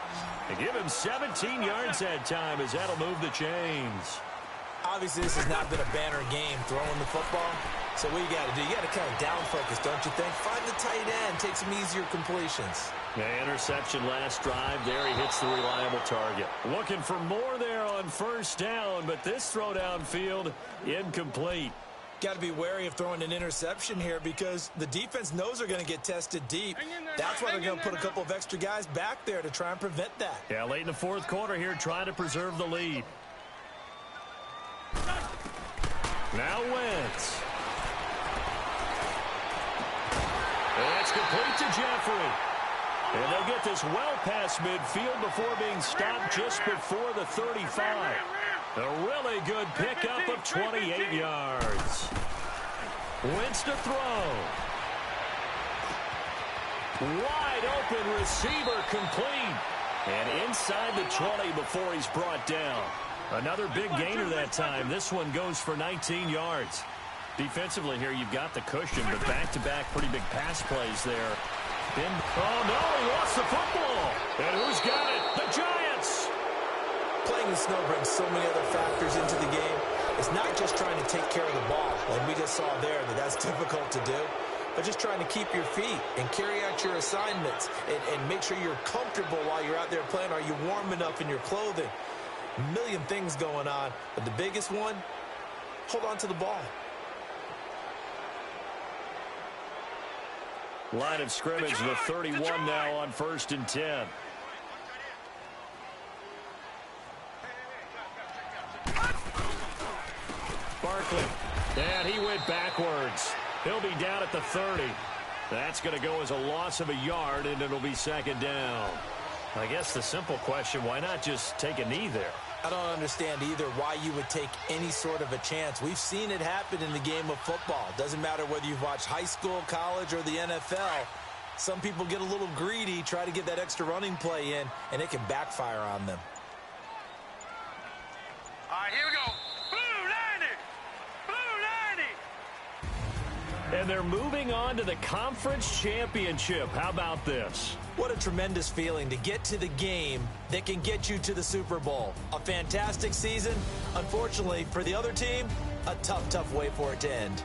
And give him 17 yards that time as that'll move the chains. Obviously, this has not been a banner game throwing the football. So what you got to do, you got to kind of down focus, don't you think? Find the tight end, take some easier completions. Yeah, interception last drive. There he hits the reliable target. Looking for more there on 1st down, but this throw downfield incomplete. Got to be wary of throwing an interception here because the defense knows they're going to get tested deep. That's why they're going to put a couple of extra guys back there to try and prevent that. Yeah, late in the 4th quarter here, trying to preserve the lead. Now Wentz. That's complete to Jeffrey. And they'll get this well past midfield before being stopped just before the 35. A really good pickup of 28 yards. Wentz to throw. Wide open receiver complete. And inside the 20 before he's brought down. Another big gainer that time. This one goes for 19 yards. Defensively here, you've got the cushion, but back-to-back pretty big pass plays there. Oh, no, he lost the football. And who's got it? The Giants. Playing in snow brings so many other factors into the game. It's not just trying to take care of the ball, and we just saw there that that's difficult to do, but just trying to keep your feet and carry out your assignments and make sure you're comfortable while you're out there playing. Are you warm enough in your clothing? A million things going on, but the biggest one, hold on to the ball. Line of scrimmage, the 31 now on 1st and 10. Barkley, and he went backwards. He'll be down at the 30. That's going to go as a loss of a yard, and it'll be 2nd down. I guess the simple question, why not just take a knee there? I don't understand either why you would take any sort of a chance. We've seen it happen in the game of football. Doesn't matter whether you've watched high school, college, or the NFL. Some people get a little greedy, try to get that extra running play in, and it can backfire on them. All right, here we go. Blue 90. Blue 90. And they're moving on to the conference championship. How about this? What a tremendous feeling to get to the game that can get you to the Super Bowl. A fantastic season. Unfortunately, for the other team, a tough, tough way for it to end.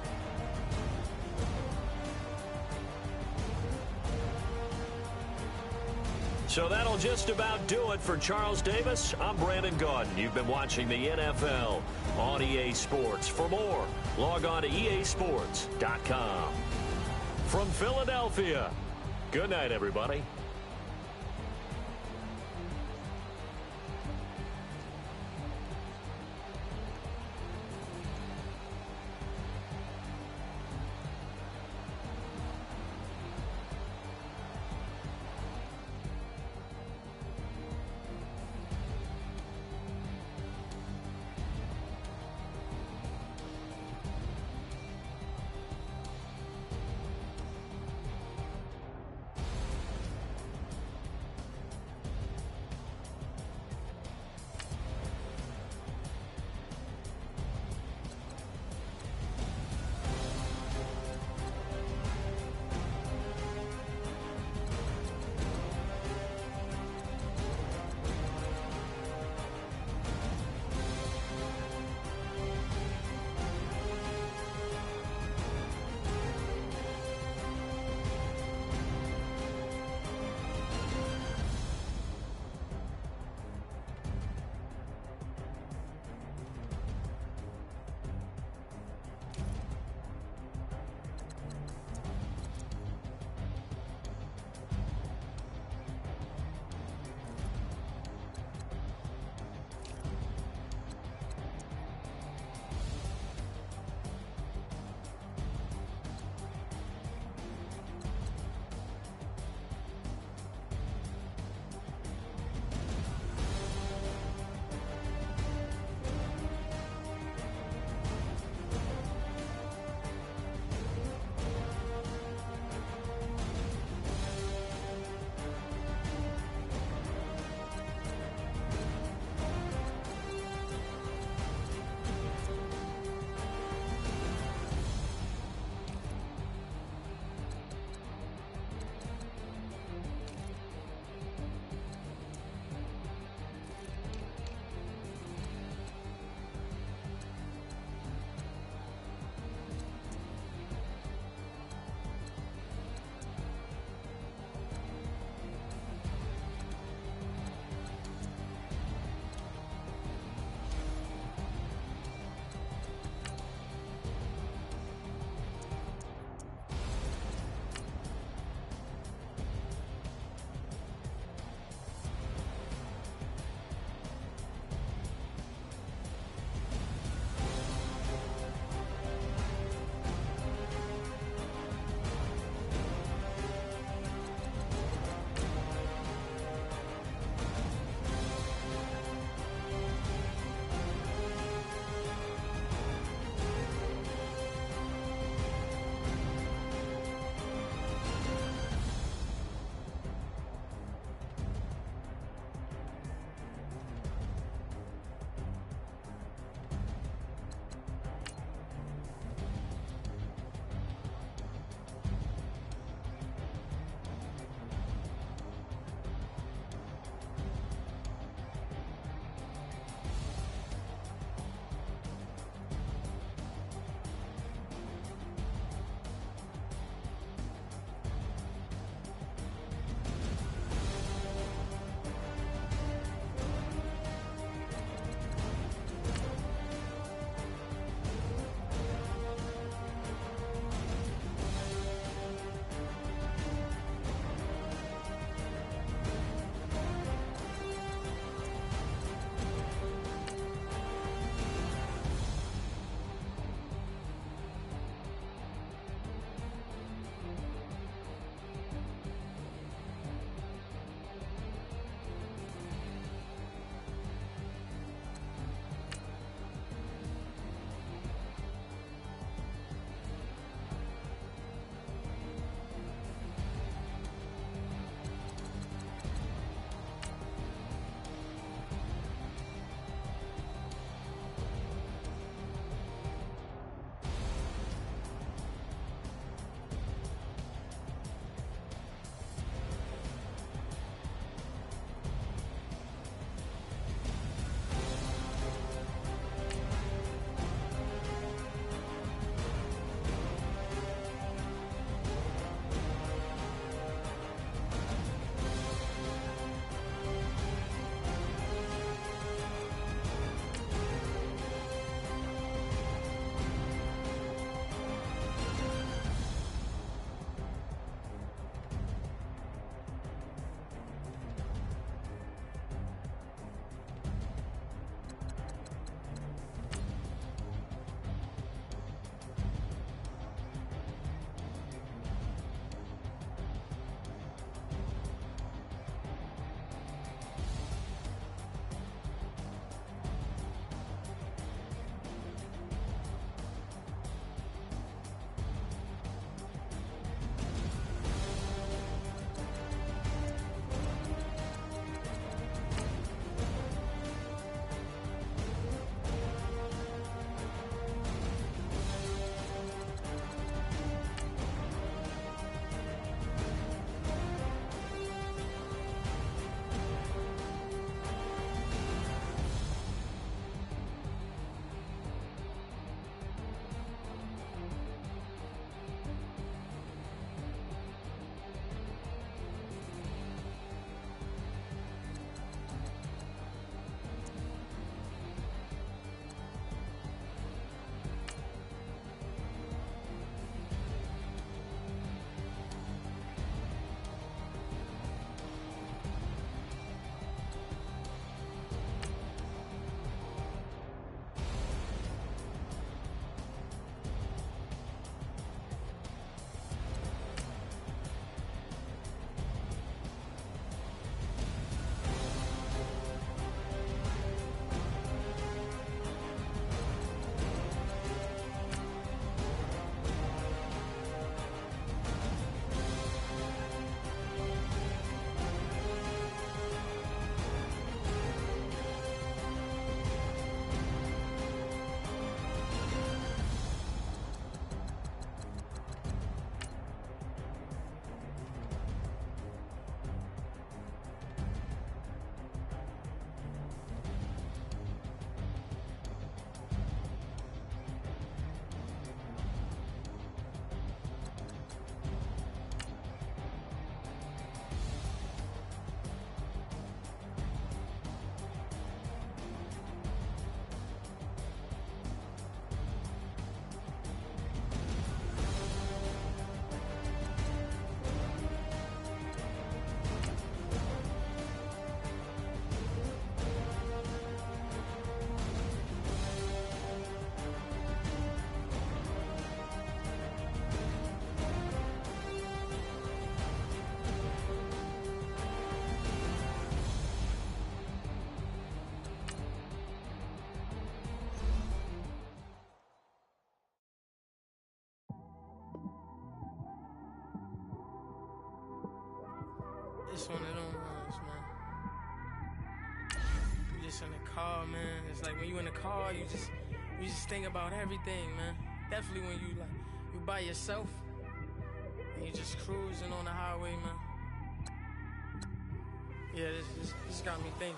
So that'll just about do it for Charles Davis. I'm Brandon Gaudin. You've been watching the NFL on EA Sports. For more, log on to easports.com. From Philadelphia, good night, everybody. It's one of them ones, man. You just in the car, man. It's like when you in the car, you just think about everything, man. Definitely when you by yourself and you just cruising on the highway, man. Yeah, this got me thinking.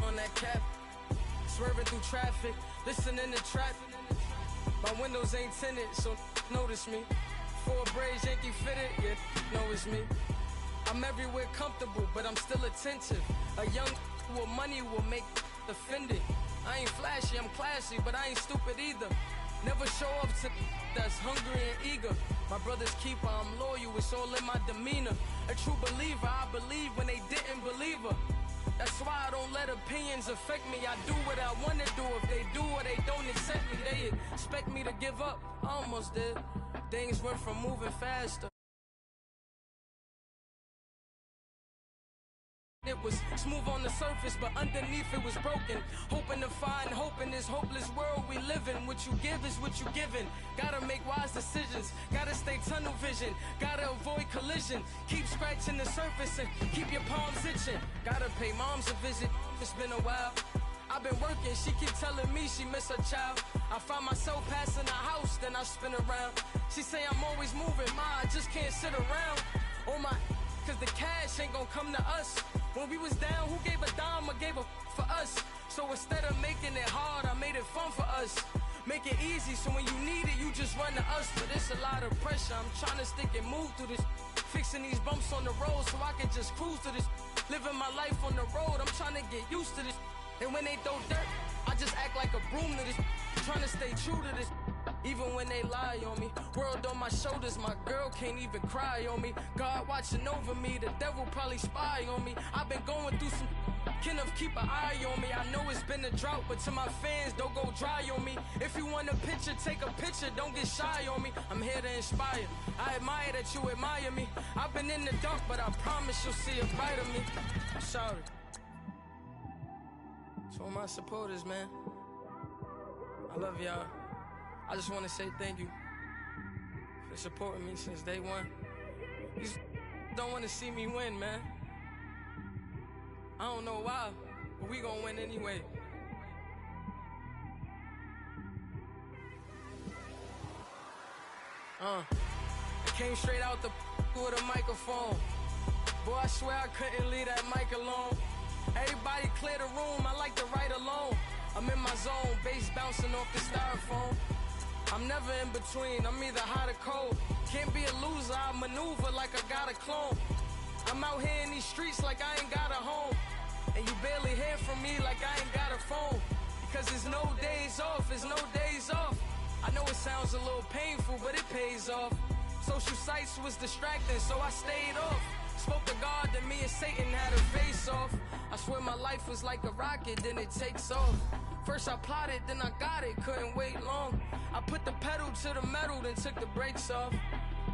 On that cap, swerving through traffic, listening to trap. My windows ain't tinted, so notice me. Four braids, Yankee fitted, yeah, know it's me. I'm everywhere comfortable, but I'm still attentive. A young with money will make offended. I ain't flashy, I'm classy, but I ain't stupid either. Never show up to that's hungry and eager. My brother's keeper, I'm loyal, it's all in my demeanor. A true believer, I believe when they didn't believe her. That's why I don't let opinions affect me. I do what I want to do. If they do or they don't accept me, they expect me to give up. I almost did. Things went from moving faster. It was smooth on the surface, but underneath it was broken. Hoping to find hope in this hopeless world we live in. What you give is what you given. Gotta make wise decisions. Gotta stay tunnel vision. Gotta avoid collision. Keep scratching the surface and keep your palms itching. Gotta pay moms a visit. It's been a while. I've been working, she keep telling me she miss her child. I find myself passing the house, then I spin around. She say I'm always moving, ma, I just can't sit around. Oh my, cause the cash ain't gon' come to us. When we was down, who gave a dime or gave a for us? So instead of making it hard, I made it fun for us. Make it easy, so when you need it, you just run to us. But it's a lot of pressure, I'm trying to stick and move through this. Fixing these bumps on the road so I can just cruise to this. Living my life on the road, I'm trying to get used to this. And when they throw dirt, I just act like a broom to this. Trying to stay true to this. Even when they lie on me. World on my shoulders, my girl can't even cry on me. God watching over me, the devil probably spy on me. I've been going through some Kenneth, keep an eye on me. I know it's been a drought, but to my fans, don't go dry on me. If you want a picture, take a picture, don't get shy on me. I'm here to inspire. I admire that you admire me. I've been in the dark, but I promise you'll see a bright of me. I'm sorry. To all my supporters, man, I love y'all. I just want to say thank you for supporting me since day one. You just don't want to see me win, man. I don't know why, but we gonna win anyway. I came straight out the with a microphone. Boy, I swear I couldn't leave that mic alone. Everybody clear the room, I like to write alone. I'm in my zone, bass bouncing off the styrofoam. I'm never in between, I'm either hot or cold. Can't be a loser, I maneuver like I got a clone. I'm out here in these streets like I ain't got a home. And you barely hear from me like I ain't got a phone. Because there's no days off, there's no days off. I know it sounds a little painful, but it pays off. Social sites was distracting, so I stayed off. Spoke to God, then me and Satan had a face off. I swear my life was like a rocket, then it takes off. First I plotted, then I got it, couldn't wait long. I put the pedal to the metal, then took the brakes off.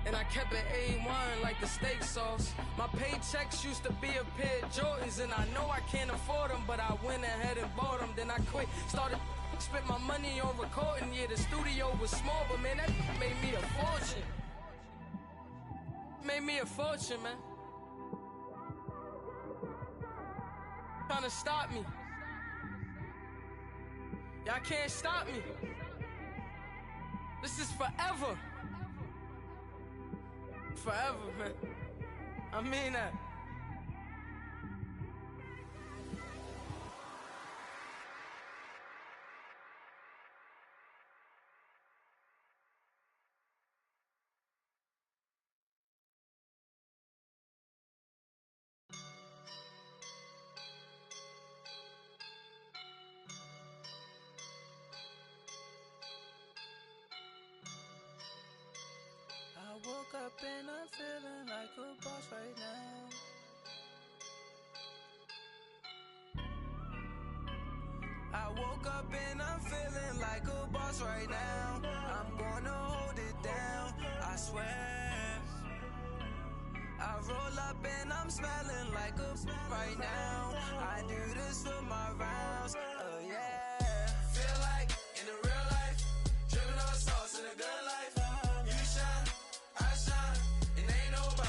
And I kept it A1 like the steak sauce. My paychecks used to be a pair of Jordans, and I know I can't afford them, but I went ahead and bought them. Then I quit, started spent my money on recording. Yeah, the studio was small, but man, that made me a fortune. Made me a fortune, man. Trying to stop me. Y'all can't stop me. This is forever. Forever, man. I mean that. I woke up and I'm feeling like a boss right now. I woke up and I'm feeling like a boss right now. I'm gonna hold it down, I swear. I roll up and I'm smelling like a right now. I do this for my rounds, oh yeah. Feel like in the real life, dripping on sauce in a good life. You shine, I shine, and ain't nobody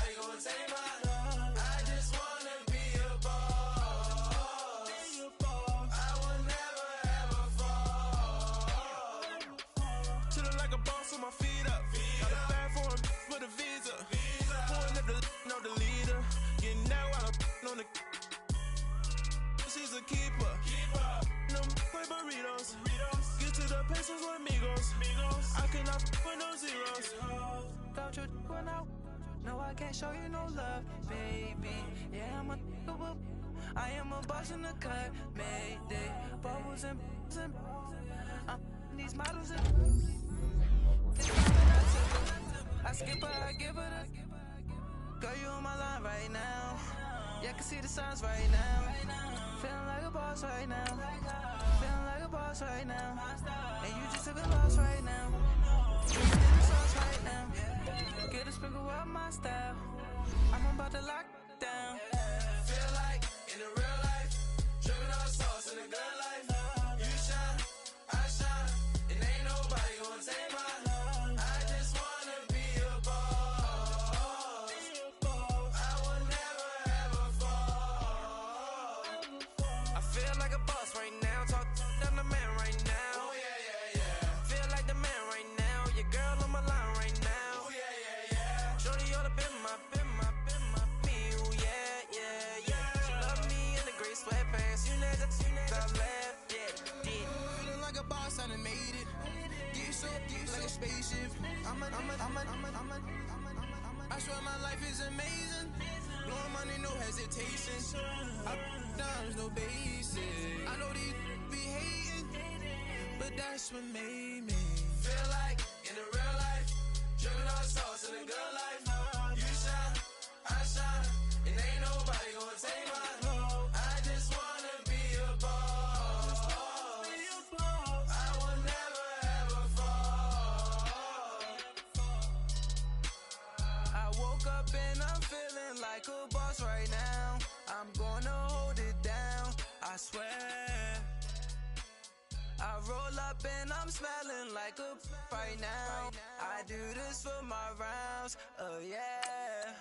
want your one out. No, I can't show you no love, baby. Yeah, I am a boss in the cut, Mayday. Bubbles and I'm these models and I skip her, I give her the girl, you on my line right now. Yeah, I can see the signs right now. Feeling like a boss right now. Feeling like a boss right now. And you just took a loss right now. You in the sauce right now. Get a sprinkle up my style. I'm about to lock down. Feel like in the real life, dripping on sauce in the good life. You shine, I shine, and ain't nobody gonna take my love. I just wanna be a boss. I will never ever fall. I feel like a boss right now. Talk to the man right now. Oh yeah, yeah, yeah. Feel like the man right now. Your girl on my line right now. Oh yeah, yeah, yeah. Shorty oughta been my me. Ooh, yeah, yeah, yeah. She love me in the gray sweatpants. You never left, yeah. Feeling like a boss, I done made it. Get so like a spaceship. I swear my life is amazing. Blowing money, no hesitation. I dimes, no basic. I know these be hating, but that's what made me. Feel like in the real life, dripping on sauce in the good life. You shine, I shine, and ain't nobody gonna take my love. I just wanna be a boss. I will never ever fall. I woke up and I'm feeling like a boss right now. I'm gonna hold it down, I swear. I roll up and I'm smelling like a right now. I do this for my rounds, oh yeah.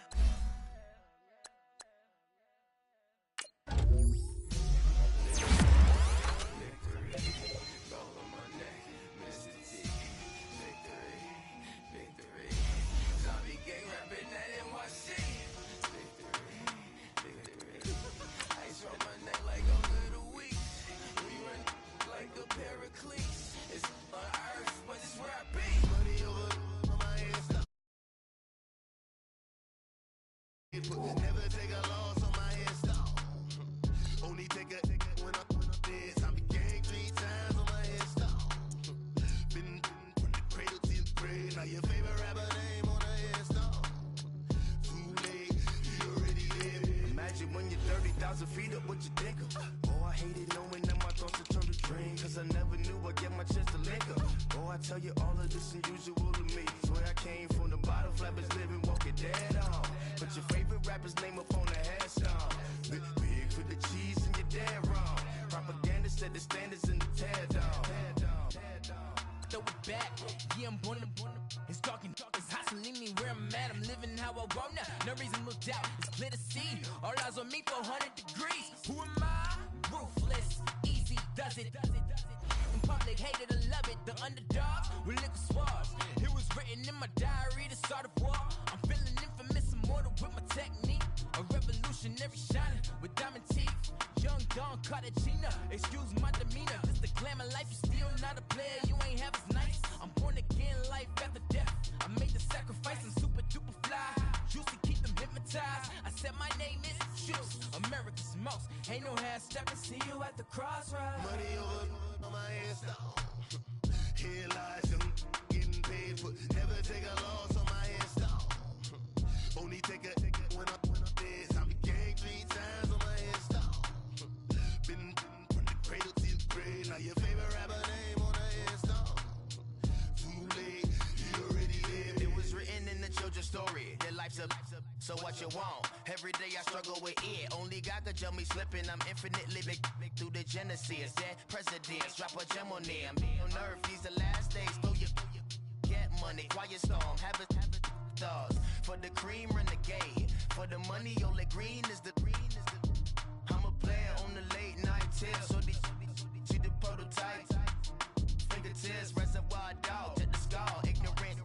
Never take a loss on my headstone. Only take a when I'm dead. I became 3 times on my headstone. Been from the cradle to the grave. Now your favorite rapper name on a headstone. Too late, you already live. Imagine when you're 30,000 feet up, what you think of? Oh, I hated knowing that my thoughts would turn to dream. Cause I never knew I'd get my chance to link up. Oh, I tell you all of this unusual to me. Swear I came from the bottom, flappers living, walking dead on. Put your favorite rapper's name up on the headstone. Big for the cheese and you're dead wrong. Propaganda set the standards in the tear down. Throw it back, yeah, I'm born to it's talking, it's hustling me where I'm at. I'm living how I want now. No reason to look out, it's clear to see. All eyes on me for 100 degrees. Who am I? Ruthless, easy does it. In public, hated or love it. The underdogs with liquor swabs. It was written in my diary to start a war. I'm feeling infamous, immortal with my technique. A revolutionary shining with diamond teeth. Young Don Cartagena, excuse my demeanor. This the glamour life, you still not a player. You ain't half as nice. I'm born again, life after death. I made the sacrifice, I'm super duper fly. Used to keep them hypnotized. I said my name is Juice, America's most. Ain't no half stepping. See you at the crossroads. Money over on my headstone. Here lies young, getting paid for. Never take a loss on my headstone. Only take a when I'm dead. I became 3 times on my headstone. Been from the cradle to the grave. Now your favorite rapper name on a headstone. Too late, you already lived. It was written in the children's story. Their life's a so what you want? Every day I struggle with it. Only God could jump me slipping. I'm infinitely big through the genesis. Dead presidents, drop a gem on them. On earth, these the last days. Throw your get money, quiet storm. Have it stars for the cream renegade. For the money, only green is the. I'm a player on the late night tips. So they see the prototype. Fingertips, reservoir dog. Check the skull, ignorant.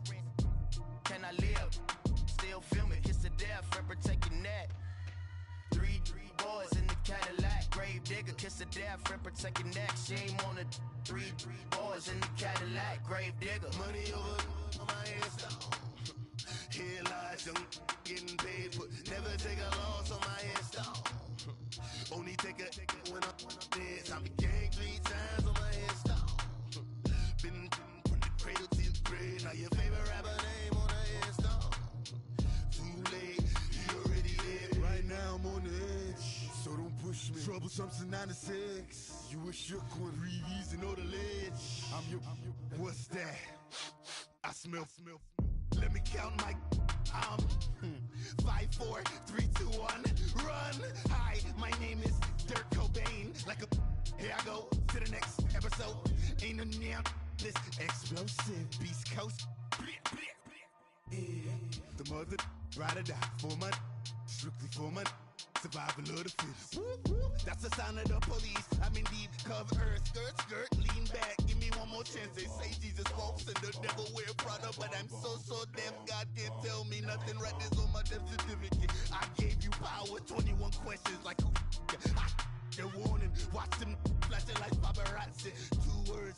Can I live? Still film it, kiss the death, friend protecting that. 3 boys in the Cadillac, grave digger, kiss the death, friend protecting that. Shame on the 3 boys in the Cadillac, grave digger. Money over on my headstone. Here young getting paid, but never take a loss on my install. Only take a when I'm dead. Time to gang 3 times on my install. Been from the cradle to the grave. Now your favorite rapper name on the install. Too late, he already dead. Right now I'm on the edge, so don't push me. Troublesome to 9 to 6. You a shook one, breathe easy, know the ledge. I'm your, what's that? I smell. Let me count my. 5, 4, 3, 2, 1, run. Hi, my name is Dirk Cobain. Like a, here I go to the next episode. Ain't no now this explosive Beast Coast. The mother ride or die for my, strictly for my. Survival of the fittest. That's the sound of the police. I'm in deep cover earth, skirt, lean back. Give me one more chance. They say Jesus walks and the devil wear Prada, but I'm so deaf. God can't tell me nothing. Right there's on my death certificate. I gave you power. 21 questions like who? They're warning. Watch them flashing like paparazzi. 2 words.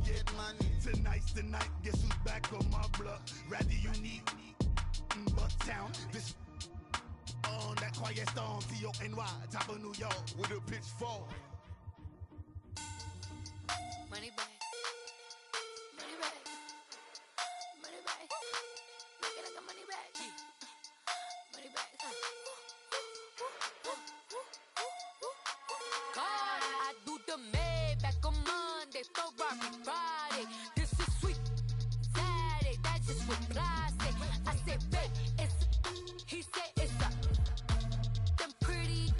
Get money. Tonight's the night. Guess who's back on my block? Rather unique. Bucktown. This. On that quiet storm, T-O-N-Y, top of New York, with a pitchfork. Money bag. Money bag. Money bag. Looking like a money bag. Money bag. God, I do the Maybach on Monday, Ferrari Friday. This is sweet Saturday, that's just with plastic. I said, babe, it's. He said it's a. Them pretty.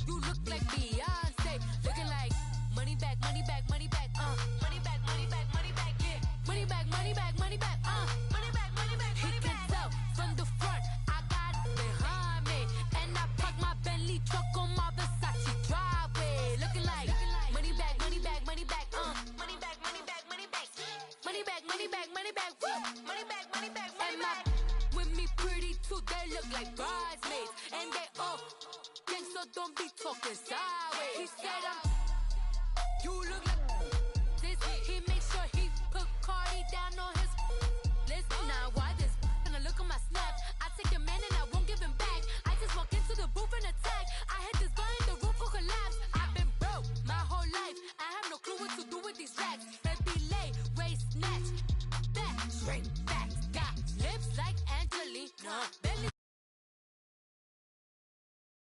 You look like Beyonce. Looking like money back, money back, money back, money back, money back, money back, yeah. Money back, money back, money back, money back, money back, money back. He can tell from the front, I got it behind me. And I park my Bentley truck on my Versace driveway. Looking like money back, money back, money back, money back, money back, money back. Money back, money back, money back, money back, money back, money back. With me pretty too, they look like bridesmaids. And they all gang, so don't be talking sideways. He said you look like